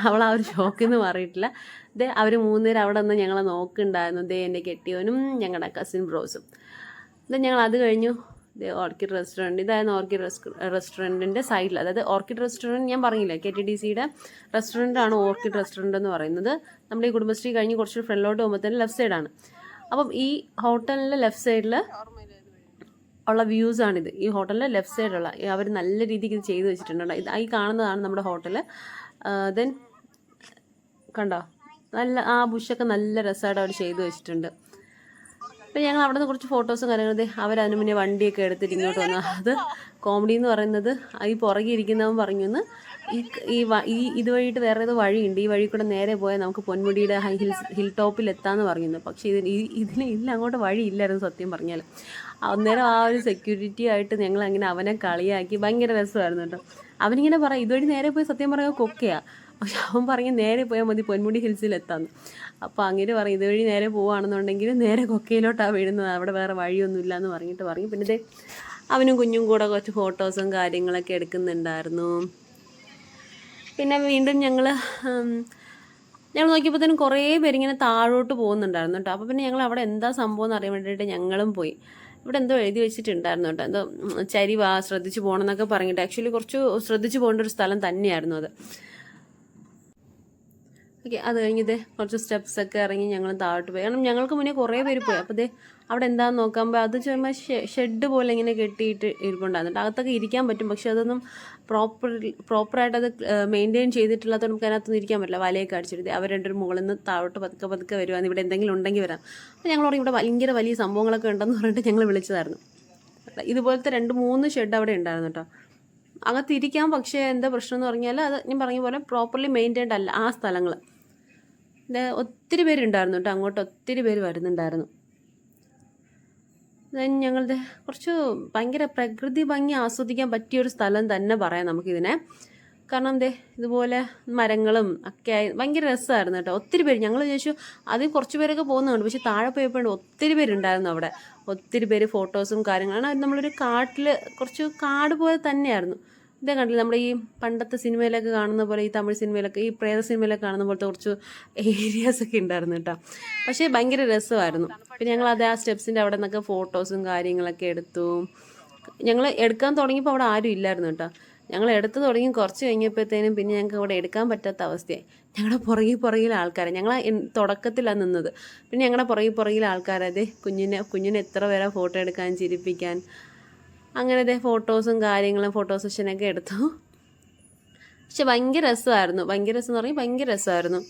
അവൾ ആ ഒരു ഷോക്കിൽ നിന്ന് മാറിയിട്ടില്ല. അവർ 3 പേര് അവിടെ നിന്ന് ഞങ്ങളെ നോക്കുന്നുണ്ടായിരുന്നു. എൻ്റെ കെട്ടിയവനും ഞങ്ങളുടെ കസിൻ ബ്രോസും. ഞങ്ങൾ അത് കഴിഞ്ഞു ഓർക്കിഡ് റെസ്റ്റോറൻറ്റ്. ഇതായിരുന്നു ഓർക്കിഡ് റെസ്റ്റോറൻറ്റിൻ്റെ സൈഡിൽ. അതായത് ഓർക്കിഡ് റെസ്റ്റോറൻറ്റ് ഞാൻ പറഞ്ഞില്ല, KTDCയുടെ റെസ്റ്റോറൻറ്റാണ് ഓർക്കിഡ് റെസ്റ്റോറൻറ്റ് എന്ന് പറയുന്നത്. നമ്മുടെ ഈ കുടുംബശ്രീ കഴിഞ്ഞ് കുറച്ച് ഫ്രണ്ടിലോട്ട് പോകുമ്പോൾ തന്നെ ലെഫ്റ്റ് സൈഡാണ്. അപ്പം ഈ ഹോട്ടലിൻ്റെ ലെഫ്റ്റ് സൈഡിൽ ഉള്ള വ്യൂസാണിത്. ഈ ഹോട്ടലിൻ്റെ ലെഫ്റ്റ് സൈഡുള്ള അവർ നല്ല രീതിക്ക് ഇത് ചെയ്ത് വെച്ചിട്ടുണ്ട്. ഈ കാണുന്നതാണ് നമ്മുടെ ഹോട്ടൽ. ദെൻ കണ്ടോ, നല്ല ആ ബുഷൊക്കെ നല്ല രസമായിട്ട് അവർ ചെയ്ത് വെച്ചിട്ടുണ്ട്. അപ്പോൾ ഞങ്ങൾ അവിടെ നിന്ന് കുറച്ച് ഫോട്ടോസും കാര്യങ്ങളും അവരതിന് മുന്നേ വണ്ടിയൊക്കെ എടുത്തിട്ട് ഇങ്ങോട്ട് വന്നു. അത് കോമഡി എന്ന് പറയുന്നത്, ഈ പുറകെ ഇരിക്കുന്നവൻ പറഞ്ഞു എന്ന് ഇതുവഴിയിട്ട് വേറെ ഏതോ വഴിയുണ്ട്, ഈ വഴി കൂടെ നേരെ പോയാൽ നമുക്ക് പൊന്മുടിയുടെ ഹിൽ ടോപ്പിൽ എത്താമെന്ന് പറയുന്നു. പക്ഷേ ഇതിൽ അങ്ങോട്ട് വഴിയില്ലായിരുന്നു സത്യം പറഞ്ഞാൽ. അന്നേരം ആ ഒരു സെക്യൂരിറ്റി ആയിട്ട് ഞങ്ങൾ അങ്ങനെ അവനെ കളിയാക്കി. ഭയങ്കര രസമായിരുന്നു കേട്ടോ. അവനിങ്ങനെ പറയും ഇതുവഴി നേരെ പോയി സത്യം പറയുക കൊക്കയാണ്, പക്ഷെ അവൻ പറയും നേരെ പോയാൽ മതി പൊന്മുടി ഹിൽസിൽ എത്താമെന്ന്. അപ്പോൾ അങ്ങനെ പറയും ഇതുവഴി നേരെ പോവുകയാണെന്നുണ്ടെങ്കിൽ നേരെ കൊക്കയിലോട്ടാണ് വീഴുന്നത്, അവിടെ വേറെ വഴിയൊന്നുമില്ല എന്ന് പറഞ്ഞിട്ട് പറയും. പിന്നെ അവനും കുഞ്ഞും കൂടെ കുറച്ച് ഫോട്ടോസും കാര്യങ്ങളൊക്കെ എടുക്കുന്നുണ്ടായിരുന്നു. പിന്നെ വീണ്ടും ഞങ്ങൾ നോക്കിയപ്പോഴത്തേനും കുറേ പേരിങ്ങനെ താഴോട്ട് പോകുന്നുണ്ടായിരുന്നു കേട്ടോ. അപ്പോൾ പിന്നെ ഞങ്ങൾ അവിടെ എന്താ സംഭവം എന്ന് അറിയാൻ വേണ്ടിയിട്ട് ഞങ്ങളും പോയി. ഇവിടെ എന്തോ എഴുതി വെച്ചിട്ടുണ്ടായിരുന്നു കേട്ടോ, എന്തോ ചരിവാ ശ്രദ്ധിച്ച് പോകണം എന്നൊക്കെ പറഞ്ഞിട്ട്. ആക്ച്വലി കുറച്ച് ശ്രദ്ധിച്ച് പോകേണ്ട ഒരു സ്ഥലം തന്നെയായിരുന്നു അത്. ഓക്കെ, അത് കഴിഞ്ഞ് കുറച്ച് സ്റ്റെപ്സൊക്കെ ഇറങ്ങി ഞങ്ങൾ താഴോട്ട് പോയി. കാരണം ഞങ്ങൾക്ക് മുന്നേ കുറേ പേര് പോയി. അപ്പോൾ അവിടെ എന്താണെന്ന് നോക്കുമ്പോൾ അത് ചുമ്മാ ഷെഡ് പോലെ ഇങ്ങനെ കെട്ടിയിട്ട് ഇരിപ്പുണ്ടായിരുന്നു. അകത്തൊക്കെ ഇരിക്കാൻ പറ്റും, പക്ഷെ അതൊന്നും പ്രോപ്പറായിട്ട് അത് മെയിൻറ്റെയിൻ ചെയ്തിട്ടില്ലാത്തത് നമുക്ക് അതിനകത്തൊന്നും ഇരിക്കാൻ പറ്റില്ല. വലയൊക്കെ അടിച്ചിട്ട് അവർ രണ്ടുപേരും മുകളിൽ നിന്ന് താഴോട്ട് പതുക്കെ വരുവാന്ന്. ഇവിടെ എന്തെങ്കിലും ഉണ്ടെങ്കിൽ വരാം. അപ്പോൾ ഞങ്ങൾ ഇവിടെ ഭയങ്കര വലിയ സംഭവങ്ങളൊക്കെ ഉണ്ടെന്ന് പറഞ്ഞിട്ട് ഞങ്ങൾ വിളിച്ചതായിരുന്നു. ഇതുപോലത്തെ 2-3 ഷെഡ് അവിടെ ഉണ്ടായിരുന്നു കേട്ടോ. അകത്തിരിക്കാം, പക്ഷേ എന്താ പ്രശ്നം എന്ന് പറഞ്ഞാൽ അത് ഞാൻ പറഞ്ഞ പോലെ പ്രോപ്പർലി മെയിൻറ്റെയിൻഡ് അല്ല ആ സ്ഥലങ്ങൾ. ഒത്തിരി പേരുണ്ടായിരുന്നു കേട്ടോ, അങ്ങോട്ട് ഒത്തിരി പേര് വരുന്നുണ്ടായിരുന്നു. ഞങ്ങളുടെ കുറച്ച് ഭയങ്കര പ്രകൃതി ഭംഗി ആസ്വദിക്കാൻ പറ്റിയൊരു സ്ഥലം തന്നെ പറയാം നമുക്കിതിനെ. കാരണം ഇതുപോലെ മരങ്ങളും ഒക്കെ ആയി ഭയങ്കര രസമായിരുന്നു കേട്ടോ. ഒത്തിരി പേര് ഞങ്ങൾ ചോദിച്ചു, അതിൽ കുറച്ച് പേരൊക്കെ പോകുന്നുണ്ട്, പക്ഷെ താഴെ പോയപ്പോഴുണ്ട് ഒത്തിരി പേരുണ്ടായിരുന്നു അവിടെ. ഒത്തിരി പേര് ഫോട്ടോസും കാര്യങ്ങളാണ്. നമ്മളൊരു കാട്ടിൽ കുറച്ച് കാട് പോലെ തന്നെയായിരുന്നു. കണ്ടില്ല, നമ്മുടെ ഈ പണ്ടത്തെ സിനിമയിലൊക്കെ കാണുന്ന പോലെ, ഈ തമിഴ് സിനിമയിലൊക്കെ ഈ പ്രേത സിനിമയിലൊക്കെ കാണുന്ന പോലത്തെ കുറച്ച് ഏരിയാസൊക്കെ ഉണ്ടായിരുന്നു കേട്ടോ. പക്ഷേ ഭയങ്കര രസമായിരുന്നു. പിന്നെ ഞങ്ങൾ ആ സ്റ്റെപ്സിൻ്റെ അവിടെ നിന്നൊക്കെ ഫോട്ടോസും കാര്യങ്ങളൊക്കെ എടുത്തു. ഞങ്ങൾ എടുക്കാൻ തുടങ്ങിയപ്പോൾ അവിടെ ആരും ഇല്ലായിരുന്നു കേട്ടോ. ഞങ്ങൾ എടുത്ത് തുടങ്ങി കുറച്ച് കഴിഞ്ഞപ്പോഴത്തേനും പിന്നെ ഞങ്ങൾക്ക് അവിടെ എടുക്കാൻ പറ്റാത്ത അവസ്ഥയായി. ഞങ്ങളുടെ പുറകിൽ ആൾക്കാരെ, ഞങ്ങൾ തുടക്കത്തിലാണ് നിന്നത്. പിന്നെ ഞങ്ങളുടെ പുറകിൽ ആൾക്കാരെ കുഞ്ഞിനെ എത്ര പേരെ ഫോട്ടോ എടുക്കാൻ, ചിരിപ്പിക്കാൻ, അങ്ങനെ ഫോട്ടോസും കാര്യങ്ങളും ഫോട്ടോ സെഷനൊക്കെ എടുത്തു. പക്ഷെ ഭയങ്കര രസമായിരുന്നു. ഭയങ്കര രസം എന്ന് പറഞ്ഞാൽ ഭയങ്കര രസമായിരുന്നു.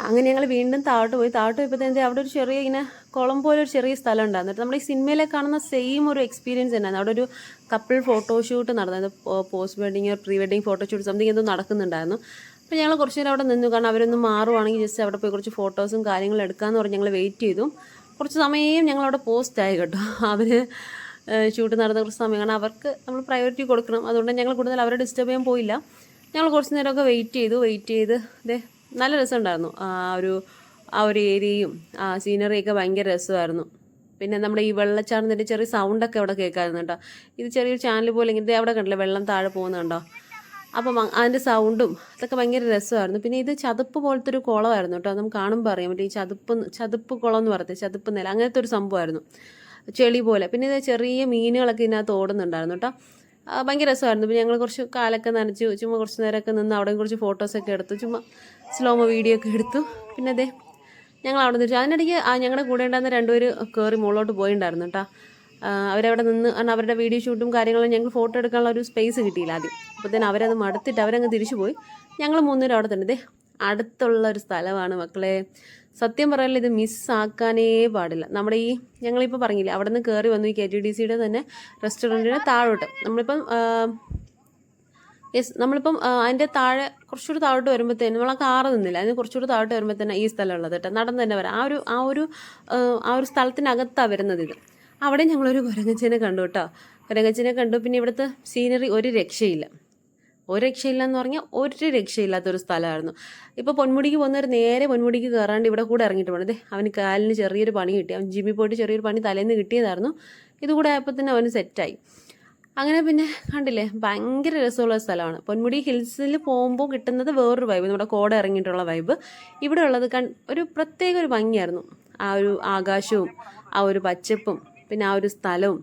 അങ്ങനെ ഞങ്ങൾ വീണ്ടും താഴോട്ട് പോയപ്പോഴത്തേക്കും അവിടെ ഒരു ചെറിയ ഇങ്ങനെ കുളം പോലെ ഒരു ചെറിയ സ്ഥലം ഉണ്ടായിരുന്നു. നമ്മുടെ ഈ സിനിമയിലൊക്കെ കാണുന്ന സെയിം ഒരു എക്സ്പീരിയൻസ് തന്നെയാണ്. അവിടെ ഒരു കപ്പിൾ ഫോട്ടോഷൂട്ട് നടന്നത്, post wedding pre wedding photoshoot something എന്തോ നടക്കുന്നുണ്ടായിരുന്നു. അപ്പോൾ ഞങ്ങൾ കുറച്ച് നേരം അവിടെ നിന്നു. കാരണം അവരൊന്ന് മാറുവാണെങ്കിൽ ജസ്റ്റ് അവിടെ പോയി കുറച്ച് ഫോട്ടോസും കാര്യങ്ങളും എടുക്കാമെന്ന് പറഞ്ഞ് ഞങ്ങൾ വെയിറ്റ് ചെയ്തു. കുറച്ച് സമയം ഞങ്ങളവിടെ പോസ്റ്റായി കേട്ടോ. അവർ ഷൂട്ട് നടന്ന കുറച്ച് സമയം, കാരണം അവർക്ക് നമ്മൾ പ്രയോറിറ്റി കൊടുക്കണം. അതുകൊണ്ട് ഞങ്ങൾ കൂടുതൽ അവരെ ഡിസ്റ്റർബ് ചെയ്യാൻ പോയില്ല. ഞങ്ങൾ കുറച്ച് നേരമൊക്കെ വെയിറ്റ് ചെയ്ത് നല്ല രസമുണ്ടായിരുന്നു. ആ ഒരു ഏരിയയും ആ സീനറിയൊക്കെ ഭയങ്കര രസമായിരുന്നു. പിന്നെ നമ്മുടെ ഈ വെള്ളച്ചാട്ടത്തിൻ്റെ ചെറിയ സൗണ്ടൊക്കെ അവിടെ കേൾക്കാമായിരുന്നു കേട്ടോ. ഇത് ചെറിയൊരു ചാനൽ പോലെ ഇങ്ങനത്തെ അവിടെ കണ്ടില്ലേ വെള്ളം താഴെ പോകുന്നുണ്ടോ, അപ്പം അതിൻ്റെ സൗണ്ടും അതൊക്കെ ഭയങ്കര രസമായിരുന്നു. പിന്നെ ഇത് ചതുപ്പ് പോലത്തെ ഒരു കുളമായിരുന്നു കേട്ടോ. നമുക്ക് കാണുമ്പോൾ അറിയാൻ പറ്റും. ഈ ചതുപ്പ് കുളം എന്ന് പറയത്തെ, ചതുപ്പ് നില, അങ്ങനത്തെ ഒരു സംഭവമായിരുന്നു, ചെളി പോലെ. പിന്നെ ഇത് ചെറിയ മീനുകളൊക്കെ ഇതിനകത്ത് ഓടുന്നുണ്ടായിരുന്നു കേട്ടോ. ഭയങ്കര രസമായിരുന്നു. പിന്നെ ഞങ്ങൾ കുറച്ച് കാലൊക്കെ നനച്ചു, ചുമ്മാ കുറച്ച് നേരമൊക്കെ നിന്ന് അവിടെ കുറച്ച് ഫോട്ടോസൊക്കെ എടുത്തു, ചുമ്മാ സ്ലോമോ വീഡിയോ ഒക്കെ എടുത്തു. പിന്നെ ഞങ്ങൾ അവിടെ നിന്ന് അതിനിടയ്ക്ക് ഞങ്ങളുടെ കൂടെ ഉണ്ടായിരുന്ന 2 പേര് കയറി മുകളിലോട്ട് പോയിട്ടുണ്ടായിരുന്നു കേട്ടോ. അവരവിടെ നിന്ന് അവരുടെ വീഡിയോ ഷൂട്ടും കാര്യങ്ങളും ഞങ്ങൾ ഫോട്ടോ എടുക്കാനുള്ള ഒരു സ്പേസ് കിട്ടിയില്ല ആദ്യം. അപ്പോഴത്തേനും അവരത് മടുത്തിട്ട് അവരങ്ങ് തിരിച്ചു പോയി. ഞങ്ങൾ മൂന്നുപേരും അവിടെ തന്നെ. അടുത്തുള്ള ഒരു സ്ഥലമാണ് മക്കളെ. സത്യം പറയാൻ ഇത് മിസ്സാക്കാനേ പാടില്ല. നമ്മുടെ ഈ ഞങ്ങളിപ്പോൾ പറഞ്ഞില്ലേ, അവിടെ നിന്ന് കയറി വന്നു ഈ KTDCയുടെ തന്നെ റെസ്റ്റോറൻറ്റിന് താഴോട്ട്. നമ്മളിപ്പം അതിൻ്റെ താഴെ കുറച്ചുകൂടി താഴോട്ട് വരുമ്പോഴത്തേനും നമ്മൾ ആ കാറ് നിന്നില്ല, അതിന് കുറച്ചുകൂടി താഴോട്ട് വരുമ്പോൾ തന്നെ ഈ സ്ഥലം ഉള്ളത് കേട്ടോ. നടന്ന് തന്നെ വരാം. ആ ഒരു സ്ഥലത്തിനകത്താണ് വരുന്നത് ഇത്. അവിടെ ഞങ്ങളൊരു കുരങ്ങച്ചനെ കണ്ടു കേട്ടോ. കുരങ്ങച്ചനെ കണ്ടു. പിന്നെ ഇവിടുത്തെ സീനറി ഒരു രക്ഷയില്ല എന്ന് പറഞ്ഞാൽ ഒരു രക്ഷയില്ലാത്തൊരു സ്ഥലമായിരുന്നു. ഇപ്പോൾ പൊന്മുടിക്ക് പോകുന്നവർ നേരെ പൊന്മുടിക്ക് കയറാണ്ട് ഇവിടെ കൂടെ ഇറങ്ങിയിട്ട് പോകണം. അവന് കാലിന് ചെറിയൊരു പണി കിട്ടി. അവൻ ജിമ്മിൽ പോയിട്ട് ചെറിയൊരു പണി തലേന്ന് കിട്ടിയതായിരുന്നു. ഇതുകൂടെ ആയപ്പോൾ തന്നെ അവന് സെറ്റായി. അങ്ങനെ പിന്നെ കണ്ടില്ലേ, ഭയങ്കര രസമുള്ള സ്ഥലമാണ്. പൊന്മുടി ഹിൽസിൽ പോകുമ്പോൾ കിട്ടുന്നത് വേറൊരു വൈബ്, നമ്മുടെ കോട ഇറങ്ങിയിട്ടുള്ള വൈബ്. ഇവിടെ ഉള്ളത് ഒരു പ്രത്യേക ഒരു ഭംഗിയായിരുന്നു. ആ ഒരു ആകാശവും ആ ഒരു പച്ചപ്പും പിന്നെ ആ ഒരു സ്ഥലവും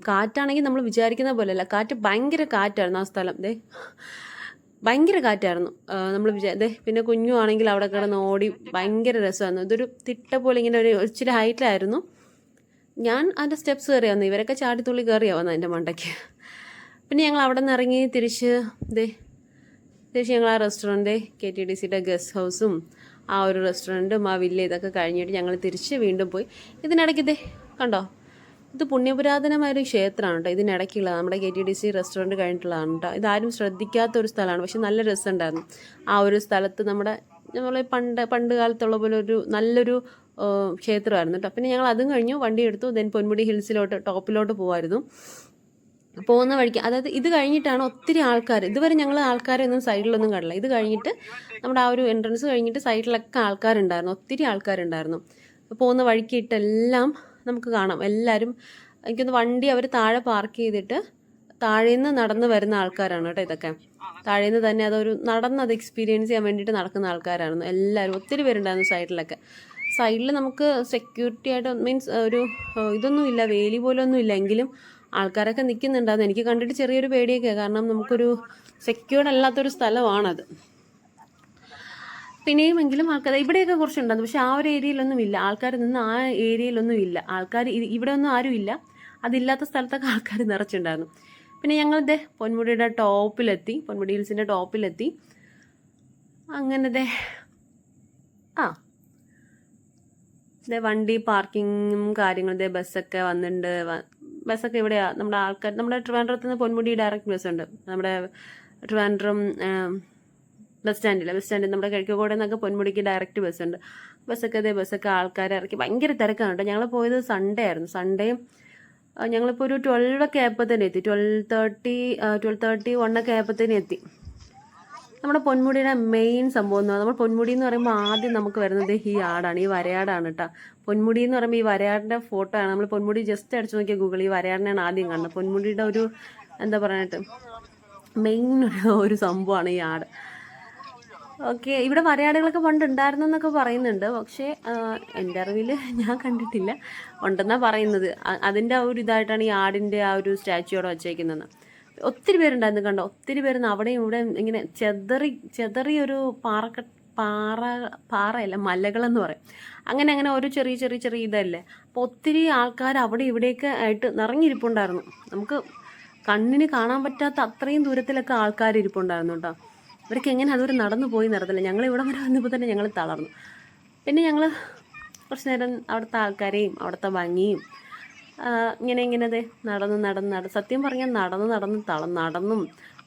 കാറ്റാണെങ്കിൽ നമ്മൾ വിചാരിക്കുന്ന പോലെയല്ല. ഭയങ്കര കാറ്റായിരുന്നു ആ സ്ഥലം. ഭയങ്കര കാറ്റായിരുന്നു. നമ്മൾ പിന്നെ കുഞ്ഞു ആണെങ്കിൽ അവിടെ കിടന്ന് ഓടി ഭയങ്കര രസമായിരുന്നു. ഇതൊരു തിട്ട പോലെ ഇങ്ങനെ ഒരു ഇച്ചിരി ഹൈറ്റിലായിരുന്നു. ഞാൻ അതിൻ്റെ സ്റ്റെപ്സ് കയറി വന്നു. ഇവരൊക്കെ ചാടിത്തുള്ളി കയറിയാ വന്നു അതിൻ്റെ മണ്ടയ്ക്ക്. പിന്നെ ഞങ്ങൾ അവിടെ നിന്ന് ഇറങ്ങി തിരിച്ച് ഞങ്ങൾ ആ റെസ്റ്റോറൻറ്റ് KTDCയുടെ ഗസ്റ്റ് ഹൗസും ആ ഒരു റെസ്റ്റോറൻറ്റും ആ വില്ല ഇതൊക്കെ കഴിഞ്ഞിട്ട് ഞങ്ങൾ തിരിച്ച് വീണ്ടും പോയി. ഇതിനിടയ്ക്ക് കണ്ടോ, ഇത് പുണ്യപുരാതനമായൊരു ക്ഷേത്രമാണ് കേട്ടോ. ഇതിനിടയ്ക്കുള്ള നമ്മുടെ KTDC റെസ്റ്റോറൻറ്റ് കഴിഞ്ഞിട്ടുള്ളതാണ് കേട്ടോ. ഇതാരും ശ്രദ്ധിക്കാത്തൊരു സ്ഥലമാണ്, പക്ഷെ നല്ല രസമുണ്ടായിരുന്നു. ആ ഒരു സ്ഥലത്ത് നമ്മൾ പണ്ട് കാലത്തുള്ള പോലെ ഒരു നല്ലൊരു ക്ഷേത്രമായിരുന്നു കേട്ടോ. പിന്നെ ഞങ്ങൾ അതും കഴിഞ്ഞു വണ്ടി എടുത്തു. പൊന്മുടി ഹിൽസിലോട്ട് ടോപ്പിലോട്ട് പോകുമായിരുന്നു. പോകുന്ന വഴിക്ക്, അതായത് ഇത് കഴിഞ്ഞിട്ടാണ് ഒത്തിരി ആൾക്കാർ. ഇതുവരെ ഞങ്ങൾ ആൾക്കാരെ ഒന്നും സൈഡിലൊന്നും കണ്ടില്ല. ഇത് കഴിഞ്ഞിട്ട് നമ്മുടെ ആ ഒരു എൻട്രൻസ് കഴിഞ്ഞിട്ട് സൈഡിലൊക്കെ ആൾക്കാരുണ്ടായിരുന്നു, ഒത്തിരി ആൾക്കാരുണ്ടായിരുന്നു. പോകുന്ന വഴിക്കിട്ടെല്ലാം നമുക്ക് കാണാം. എല്ലാവരും എനിക്കൊന്ന് വണ്ടി അവർ താഴെ പാർക്ക് ചെയ്തിട്ട് താഴേന്ന് നടന്ന് വരുന്ന ആൾക്കാരാണ് കേട്ടോ. ഇതൊക്കെ താഴേന്ന് തന്നെ അതൊരു നടന്നത് എക്സ്പീരിയൻസ് ചെയ്യാൻ വേണ്ടിയിട്ട് നടക്കുന്ന ആൾക്കാരായിരുന്നു എല്ലാവരും. ഒത്തിരി പേരുണ്ടായിരുന്നു സൈഡിലൊക്കെ. സൈഡിൽ നമുക്ക് സെക്യൂരിറ്റി ആയിട്ട് മീൻസ് ഒരു ഇതൊന്നും ഇല്ല, വേലി പോലൊന്നും ഇല്ല, എങ്കിലും ആൾക്കാരൊക്കെ നിൽക്കുന്നുണ്ടായിരുന്നു. എനിക്ക് കണ്ടിട്ട് ചെറിയൊരു പേടിയൊക്കെയാണ്, കാരണം നമുക്കൊരു സെക്യൂർഡ് അല്ലാത്തൊരു സ്ഥലമാണത്. പിന്നെയുമെങ്കിലും ആൾക്കാർ ഇവിടെയൊക്കെ കുറച്ചുണ്ടായിരുന്നു, പക്ഷെ ആ ഒരു ഏരിയയിലൊന്നും ഇല്ല. ആൾക്കാർ നിന്ന് ആ ഏരിയയിലൊന്നും ഇല്ല. ആൾക്കാർ ഇവിടെ ഒന്നും ആരും ഇല്ല. അതില്ലാത്ത സ്ഥലത്തൊക്കെ ആൾക്കാർ നിറച്ചുണ്ടായിരുന്നു. പിന്നെ ഞങ്ങൾ പൊന്മുടിയുടെ ടോപ്പിലെത്തി, പൊന്മുടി ഹിൽസിൻ്റെ ടോപ്പിലെത്തി. അങ്ങനെ വണ്ടി പാർക്കിങ്ങും കാര്യങ്ങളും ബസ്സൊക്കെ വന്നിട്ടുണ്ട്. ബസ്സൊക്കെ ഇവിടെയാണ്. നമ്മുടെ ട്രിവാൻഡ്രത്ത് നിന്ന് പൊന്മുടി ഡയറക്റ്റ് ബസ്സുണ്ട്. നമ്മുടെ ട്രിവാൻഡ്രം ബസ് സ്റ്റാൻഡിൽ നമ്മുടെ കിഴക്കോട് നിന്നൊക്കെ പൊന്മുടിക്ക് ഡയറക്റ്റ് ബസ്സുണ്ട്. ബസ്സൊക്കെ ആൾക്കാരെ ഇറക്കി. ഭയങ്കര തിരക്കാണ് കേട്ടോ. ഞങ്ങൾ പോയത് സൺഡേ ആയിരുന്നു. സൺഡേ ഞങ്ങളിപ്പോൾ ഒരു 12 ഒക്കെ ആയപ്പോഴത്തേനും എത്തി. 12:30 1 ഒക്കെ ആയപ്പോഴത്തേനും എത്തി. നമ്മുടെ പൊന്മുടിയുടെ മെയിൻ സംഭവം എന്ന് പറഞ്ഞാൽ, നമ്മൾ പൊന്മുടി എന്ന് പറയുമ്പോൾ ആദ്യം നമുക്ക് വരുന്നത് ഈ ആടാണ്, ഈ വരയാടാണ് കേട്ടോ. പൊന്മുടി എന്ന് പറയുമ്പോൾ ഈ വരയാടിൻ്റെ ഫോട്ടോ ആണ്. നമ്മൾ പൊന്മുടി ജസ്റ്റ് അടിച്ചു നോക്കിയാൽ ഗൂഗിൾ, ഈ വരയാടിനെയാണ് ആദ്യം കാണുന്നത്. പൊന്മുടിയുടെ ഒരു എന്താ പറയാനായിട്ട് മെയിൻ ഒരു സംഭവമാണ് ഈ ആട്. ഓക്കെ, ഇവിടെ വരയാടുകളൊക്കെ പണ്ട് ഉണ്ടായിരുന്നു എന്നൊക്കെ പറയുന്നുണ്ട്, പക്ഷേ എൻ്റെ അറിവിൽ ഞാൻ കണ്ടിട്ടില്ല. ഉണ്ടെന്നാണ് പറയുന്നത്. അതിൻ്റെ ആ ഒരു ഇതായിട്ടാണ് ഈ ആടിൻ്റെ ആ ഒരു സ്റ്റാച്ചു അവിടെ വച്ചേക്കുന്നത്. ഒത്തിരി പേരുണ്ടായിരുന്നു കണ്ടോ. ഒത്തിരി പേരുന്ന് അവിടെയും ഇവിടെ ഇങ്ങനെ ചെതറി ഒരു പാറയല്ല, മലകളെന്ന് പറയും. അങ്ങനെ ഒരു ചെറിയ ഇതല്ലേ. അപ്പോൾ ഒത്തിരി ആൾക്കാർ അവിടെ ഇവിടെയൊക്കെ ആയിട്ട് നിറഞ്ഞിരിപ്പുണ്ടായിരുന്നു. നമുക്ക് കണ്ണിന് കാണാൻ പറ്റാത്ത അത്രയും ദൂരത്തിലൊക്കെ ആൾക്കാർ ഇരിപ്പുണ്ടായിരുന്നു കേട്ടോ. ഇവർക്ക് എങ്ങനെ അതുവരെ നടന്നു പോയി നടത്തില്ല. ഞങ്ങൾ ഇവിടെ വരെ വന്നപ്പോൾ തന്നെ ഞങ്ങൾ തളർന്നു. പിന്നെ ഞങ്ങൾ കുറച്ച് നേരം അവിടുത്തെ ആൾക്കാരെയും അവിടുത്തെ ഭംഗിയും ഇങ്ങനെ നടന്ന് സത്യം പറഞ്ഞാൽ നടന്നും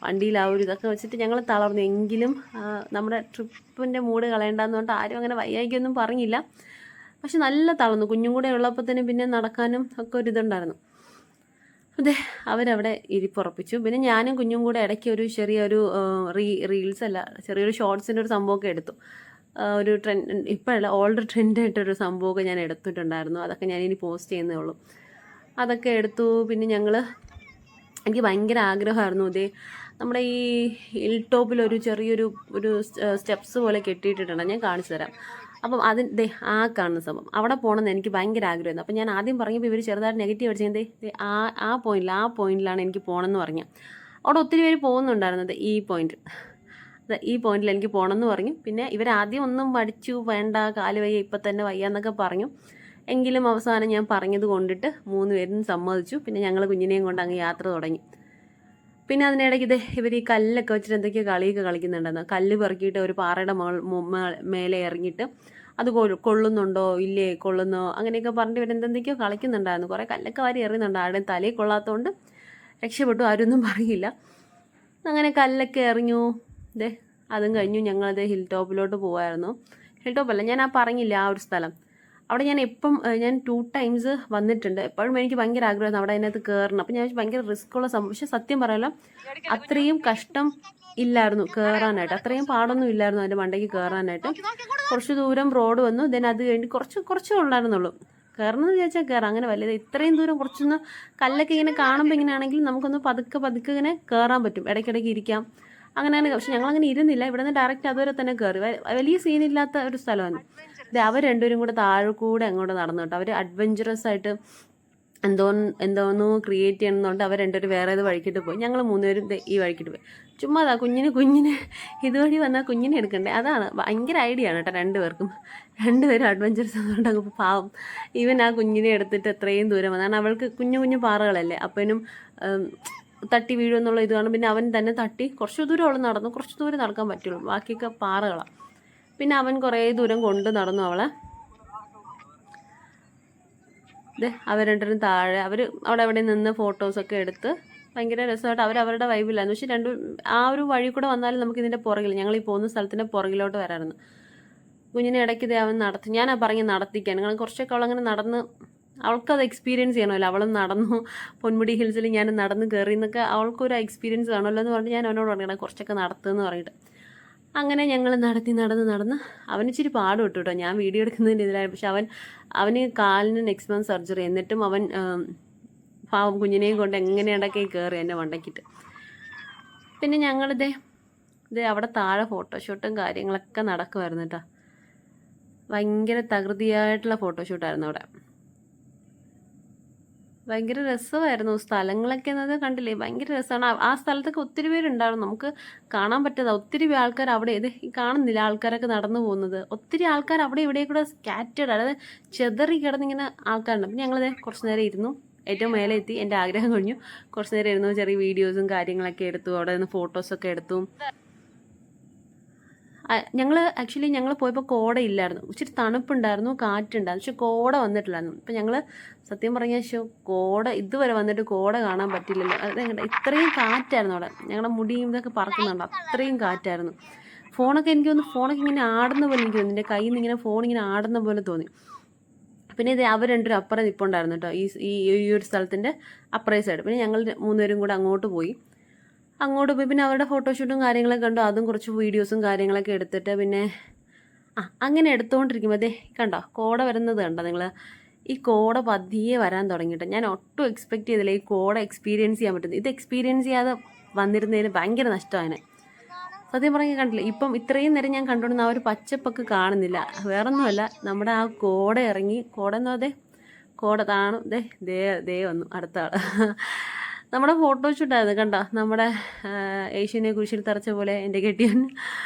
വണ്ടിയിൽ ആ ഒരു ഇതൊക്കെ വെച്ചിട്ട് ഞങ്ങൾ തളർന്നു. എങ്കിലും നമ്മുടെ ട്രിപ്പിൻ്റെ മൂഡ് കളയണ്ടെന്ന് പറഞ്ഞിട്ട് ആരും അങ്ങനെ വയ്യായിക്കൊന്നും പറഞ്ഞില്ല. പക്ഷെ നല്ല തളർന്നു. കുഞ്ഞും കൂടെ ഉള്ളപ്പോൾ തന്നെ പിന്നെ നടക്കാനും ഒക്കെ ഒരിതുണ്ടായിരുന്നു. അവരവിടെ ഇരിപ്പുറപ്പിച്ചു. പിന്നെ ഞാനും കുഞ്ഞും കൂടെ ഇടയ്ക്ക് ഒരു ചെറിയൊരു ചെറിയൊരു ഷോർട്സിൻ്റെ ഒരു സംഭവമൊക്കെ എടുത്തു. ഒരു ട്രെൻഡ് ഇപ്പോഴല്ല, ഓൾഡ് ട്രെൻഡായിട്ടൊരു സംഭവമൊക്കെ ഞാൻ എടുത്തിട്ടുണ്ടായിരുന്നു. അതൊക്കെ ഞാനിനി പോസ്റ്റ് ചെയ്യുന്നേ ഉള്ളൂ. അതൊക്കെ എടുത്തു. പിന്നെ എനിക്ക് ഭയങ്കര ആഗ്രഹമായിരുന്നു നമ്മുടെ ഈ ഹിൽ ടോപ്പിൽ ചെറിയൊരു സ്റ്റെപ്സ് പോലെ കെട്ടിയിട്ടിട്ടുണ്ട്. ഞാൻ കാണിച്ചു തരാം. അപ്പം ആ കാണുന്ന സംഭവം അവിടെ പോകണമെന്ന് എനിക്ക് ഭയങ്കര ആഗ്രഹമായിരുന്നു. അപ്പം ഞാൻ ആദ്യം പറഞ്ഞപ്പോൾ ഇവർ ചെറുതായിട്ട് നെഗറ്റീവ് അടിച്ചത് ആ പോയിന്റിലാണ് എനിക്ക് പോകണമെന്ന് പറഞ്ഞത്. അവിടെ ഒത്തിരി പേര് പോകുന്നുണ്ടായിരുന്നത് ഈ പോയിന്റിൽ എനിക്ക് പോകണമെന്ന് പറഞ്ഞു. പിന്നെ ഇവരാദ്യം ഒന്നും മടിച്ചു, വേണ്ട കാല് വയ്യ, ഇപ്പം തന്നെ വയ്യ എന്നൊക്കെ പറഞ്ഞു. എങ്കിലും അവസാനം ഞാൻ പറഞ്ഞത് കൊണ്ടിട്ട് 3 പേരും സമ്മതിച്ചു. പിന്നെ ഞങ്ങൾ കുഞ്ഞിനെയും കൊണ്ട് അങ്ങ് യാത്ര തുടങ്ങി. പിന്നെ അതിനിടയ്ക്ക് ഇവർ ഈ കല്ലൊക്കെ വെച്ചിട്ട് എന്തൊക്കെയോ കളിയൊക്കെ കളിക്കുന്നുണ്ടെന്ന്. കല്ല് പെറുക്കിയിട്ട് ഒരു പാറയുടെ മേലെ ഇറങ്ങിയിട്ട് അത് കൊള്ളുന്നുണ്ടോ ഇല്ലേ കൊള്ളുന്നോ അങ്ങനെയൊക്കെ പറഞ്ഞിട്ട് ഇവർ എന്തൊക്കെയോ കളിക്കുന്നുണ്ടായിരുന്നു. കുറേ കല്ലൊക്കെ വാരി എറിയുന്നുണ്ട്. ആരുടെയും തലയിൽ കൊള്ളാത്തതുകൊണ്ട് രക്ഷപ്പെട്ടു, ആരൊന്നും പറയില്ല. അങ്ങനെ കല്ലൊക്കെ എറിഞ്ഞു. അതും കഴിഞ്ഞു ഞങ്ങളത് ഹിൽ ടോപ്പിലോട്ട് പോകായിരുന്നു. ഹിൽ ടോപ്പല്ല, ഞാൻ പറഞ്ഞില്ല ആ ഒരു സ്ഥലം. അവിടെ ഞാൻ 2 ടൈംസ് വന്നിട്ടുണ്ട്. എപ്പോഴും എനിക്ക് ഭയങ്കര ആഗ്രഹമായിരുന്നു അവിടെ അതിനകത്ത് കയറണം. അപ്പം ഞാൻ ഭയങ്കര റിസ്ക്കുള്ള സംഭവം. പക്ഷെ സത്യം പറയാലോ അത്രയും കഷ്ടം ഇല്ലായിരുന്നു കയറാനായിട്ട്, അത്രയും പാടൊന്നും ഇല്ലായിരുന്നു അതിൻ്റെ മണ്ടയ്ക്ക് കയറാനായിട്ട്. കുറച്ച് ദൂരം റോഡ് വന്നു, അത് കഴിഞ്ഞ് കുറച്ച് ഉണ്ടായിരുന്നുള്ളൂ. കയറണമെന്ന് വിചാരിച്ചാൽ കയറാം, അങ്ങനെ വലുത് ഇത്രയും ദൂരം കുറച്ചൊന്ന് കല്ലൊക്കെ ഇങ്ങനെ കാണുമ്പോൾ ഇങ്ങനെയാണെങ്കിൽ നമുക്കൊന്ന് പതുക്കെ ഇങ്ങനെ കയറാൻ പറ്റും, ഇടയ്ക്കിടയ്ക്ക് ഇരിക്കാം അങ്ങനെ. പക്ഷെ ഞങ്ങളങ്ങനെ ഇരുന്നില്ല, ഇവിടെ നിന്ന് ഡയറക്റ്റ് അതുവരെ തന്നെ കയറി. വലിയ സീനില്ലാത്ത ഒരു സ്ഥലമാണ്. അവർ രണ്ടുപേരും കൂടെ താഴെ കൂടെ അങ്ങോട്ട് നടന്നു കേട്ടോ. അവർ അഡ്വഞ്ചറസ് ആയിട്ട് എന്തോന്നോ ക്രിയേറ്റ് ചെയ്യണമെന്നുണ്ട്. അവർ രണ്ടുപേരും വേറെ ഏത് വഴിക്കിട്ട് പോയി. ഞങ്ങൾ 3 പേരും ഈ വഴിക്കിട്ട് പോയി. ചുമ്മാ കുഞ്ഞിന് ഇതുവഴി വന്നാൽ കുഞ്ഞിനെ എടുക്കണ്ടേ, അതാണ് ഭയങ്കര ഐഡിയ ആണ് കേട്ടോ രണ്ടുപേർക്കും. രണ്ടുപേരും അഡ്വഞ്ചറസ് ആയതുകൊണ്ട് അങ്ങ് പാവം ഈവൻ ആ കുഞ്ഞിനെ എടുത്തിട്ട് എത്രയും ദൂരം വന്നു. കാരണം അവൾക്ക് കുഞ്ഞു പാറകളല്ലേ, അപ്പനും തട്ടി വീഴുമെന്നുള്ള ഇത് കാണും. പിന്നെ അവൻ തന്നെ തട്ടി കുറച്ച് ദൂരം അവൾ നടന്നു, കുറച്ച് ദൂരം നടക്കാൻ പറ്റുള്ളൂ, ബാക്കിയൊക്കെ പാറകളാണ്. പിന്നെ അവൻ കുറേ ദൂരം കൊണ്ട് നടന്നു അവളെ. അവർ രണ്ടുപേരും താഴെ അവർ അവിടെ അവിടെ നിന്ന് ഫോട്ടോസൊക്കെ എടുത്ത് ഭയങ്കര രസമായിട്ട് അവരവരുടെ വൈബില്ലായിരുന്നു. പക്ഷെ ആ ഒരു വഴി കൂടെ വന്നാലും നമുക്ക് ഇതിൻ്റെ പുറകിൽ, ഞങ്ങൾ ഈ പോകുന്ന സ്ഥലത്തിൻ്റെ പുറകിലോട്ട് വരാമായിരുന്നു. കുഞ്ഞിനെ ഇടയ്ക്ക് അവൻ നടത്തി, ഞാനാ പറഞ്ഞ് നടത്തിക്കാൻ. കാരണം കുറച്ചൊക്കെ അവളങ്ങനെ നടന്ന്, അവൾക്കത് എക്സ്പീരിയൻസ് ചെയ്യണമല്ലോ. അവളും നടന്നു പൊന്മുടി ഹിൽസിൽ, ഞാൻ നടന്ന് കയറി എന്നൊക്കെ അവൾക്കൊരു എക്സ്പീരിയൻസ് കാണുമല്ലോ എന്ന് പറഞ്ഞ് ഞാൻ അവനോട് പറഞ്ഞിട്ട് കുറച്ചൊക്കെ നടത്തുമെന്ന് പറഞ്ഞിട്ട് അങ്ങനെ ഞങ്ങൾ നടന്ന് അവന് ഇച്ചിരി പാട് വിട്ടു കേട്ടോ. ഞാൻ വീഡിയോ എടുക്കുന്നതിൻ്റെ ഇതിലായിരുന്നു. പക്ഷെ അവന് കാലിന് നെക്സ്റ്റ് മന്ത് സർജറി, എന്നിട്ടും അവൻ പാവം കുഞ്ഞിനെയും കൊണ്ട് എങ്ങനെയുണ്ടൊക്കെ കയറി എൻ്റെ മണ്ടയ്ക്കിട്ട്. പിന്നെ ഞങ്ങളിത് അവിടെ താഴെ ഫോട്ടോഷൂട്ടും കാര്യങ്ങളൊക്കെ നടക്കുമായിരുന്നു കേട്ടോ. ഭയങ്കര തകൃതിയായിട്ടുള്ള ഫോട്ടോഷൂട്ടായിരുന്നു അവിടെ. ഭയങ്കര രസമായിരുന്നു. സ്ഥലങ്ങളൊക്കെ എന്നത് കണ്ടില്ലേ, ഭയങ്കര രസമാണ്. ആ സ്ഥലത്തൊക്കെ ഒത്തിരി പേരുണ്ടായിരുന്നു, നമുക്ക് കാണാൻ പറ്റാതെ ഒത്തിരി ആൾക്കാർ അവിടെ കാണുന്നില്ല, ആൾക്കാരൊക്കെ നടന്നു പോകുന്നത്. ഒത്തിരി ആൾക്കാർ അവിടെ ഇവിടെ കൂടെ സ്കാറ്റേഡ്, അതായത് ചെതറി കിടന്നിങ്ങനെ ആൾക്കാരുണ്ട്. അപ്പം ഞങ്ങളിത് കുറച്ച് നേരം ഇരുന്നു, ഏറ്റവും മേലെ എത്തി, എൻ്റെ ആഗ്രഹം കഴിഞ്ഞു. കുറച്ച് നേരം ഇരുന്നു, ചെറിയ വീഡിയോസും കാര്യങ്ങളൊക്കെ എടുത്തു, അവിടെ നിന്ന് ഫോട്ടോസൊക്കെ എടുത്തു. ഞങ്ങൾ പോയപ്പോൾ കോട ഇല്ലായിരുന്നു, ഇച്ചിരി തണുപ്പുണ്ടായിരുന്നു, കാറ്റുണ്ടായിരുന്നു, പക്ഷെ കോട വന്നിട്ടില്ലായിരുന്നു. അപ്പം ഞങ്ങൾ സത്യം പറഞ്ഞാൽ കോട ഇതുവരെ വന്നിട്ട് കോട കാണാൻ പറ്റില്ലല്ലോ. അതെങ്ങനെ ഇത്രയും കാറ്റായിരുന്നു അവിടെ, ഞങ്ങളുടെ മുടിയും ഇതൊക്കെ പറക്കുന്നുണ്ട്, അത്രയും കാറ്റായിരുന്നു. ഫോണൊക്കെ ഫോണൊക്കെ ഇങ്ങനെ ആടുന്ന പോലെ എനിക്ക് തോന്നി, എൻ്റെ കയ്യിൽ നിന്ന് ഇങ്ങനെ ഫോൺ ഇങ്ങനെ ആടുന്ന പോലെ തോന്നി. പിന്നെ അവർ രണ്ടുപേരും അപ്പുറം നിൽപ്പുണ്ടായിരുന്നു കേട്ടോ, ഈ ഒരു സ്ഥലത്തിൻ്റെ അപ്പുറേ സൈഡ്. പിന്നെ ഞങ്ങൾ 3 പേരും കൂടെ അങ്ങോട്ട് പോയി. പിന്നെ അവരുടെ ഫോട്ടോഷൂട്ടും കാര്യങ്ങളൊക്കെ കണ്ടു. അതും കുറച്ച് വീഡിയോസും കാര്യങ്ങളൊക്കെ എടുത്തിട്ട് പിന്നെ അങ്ങനെ എടുത്തുകൊണ്ടിരിക്കുമ്പോൾ കണ്ടോ കോട വരുന്നത് കണ്ടോ നിങ്ങൾ? ഈ കോട പതിയെ വരാൻ തുടങ്ങിയിട്ട് ഞാൻ ഒട്ടും എക്സ്പെക്റ്റ് ചെയ്തില്ല ഈ കോട എക്സ്പീരിയൻസ് ചെയ്യാൻ പറ്റുന്നത്. ഇത് എക്സ്പീരിയൻസ് ചെയ്യാതെ വന്നിരുന്നതിന് ഭയങ്കര നഷ്ടമാണ്. സത്യം പറഞ്ഞാൽ കണ്ടില്ല, ഇപ്പം ഇത്രയും നേരം ഞാൻ കണ്ടുകൊണ്ടിരുന്ന ആ ഒരു പച്ചപ്പൊക്കെ കാണുന്നില്ല. വേറൊന്നുമല്ല, നമ്മുടെ ആ കോട ഇറങ്ങി, കോട എന്നോ കോട താണു വന്നു അടുത്ത ആൾ. നമ്മുടെ ഫോട്ടോഷൂട്ടായിരുന്നു കണ്ടോ, നമ്മുടെ ഏഷ്യനെ കുരിശിൽ തറച്ച പോലെ എൻ്റെ കെട്ടിയൻ.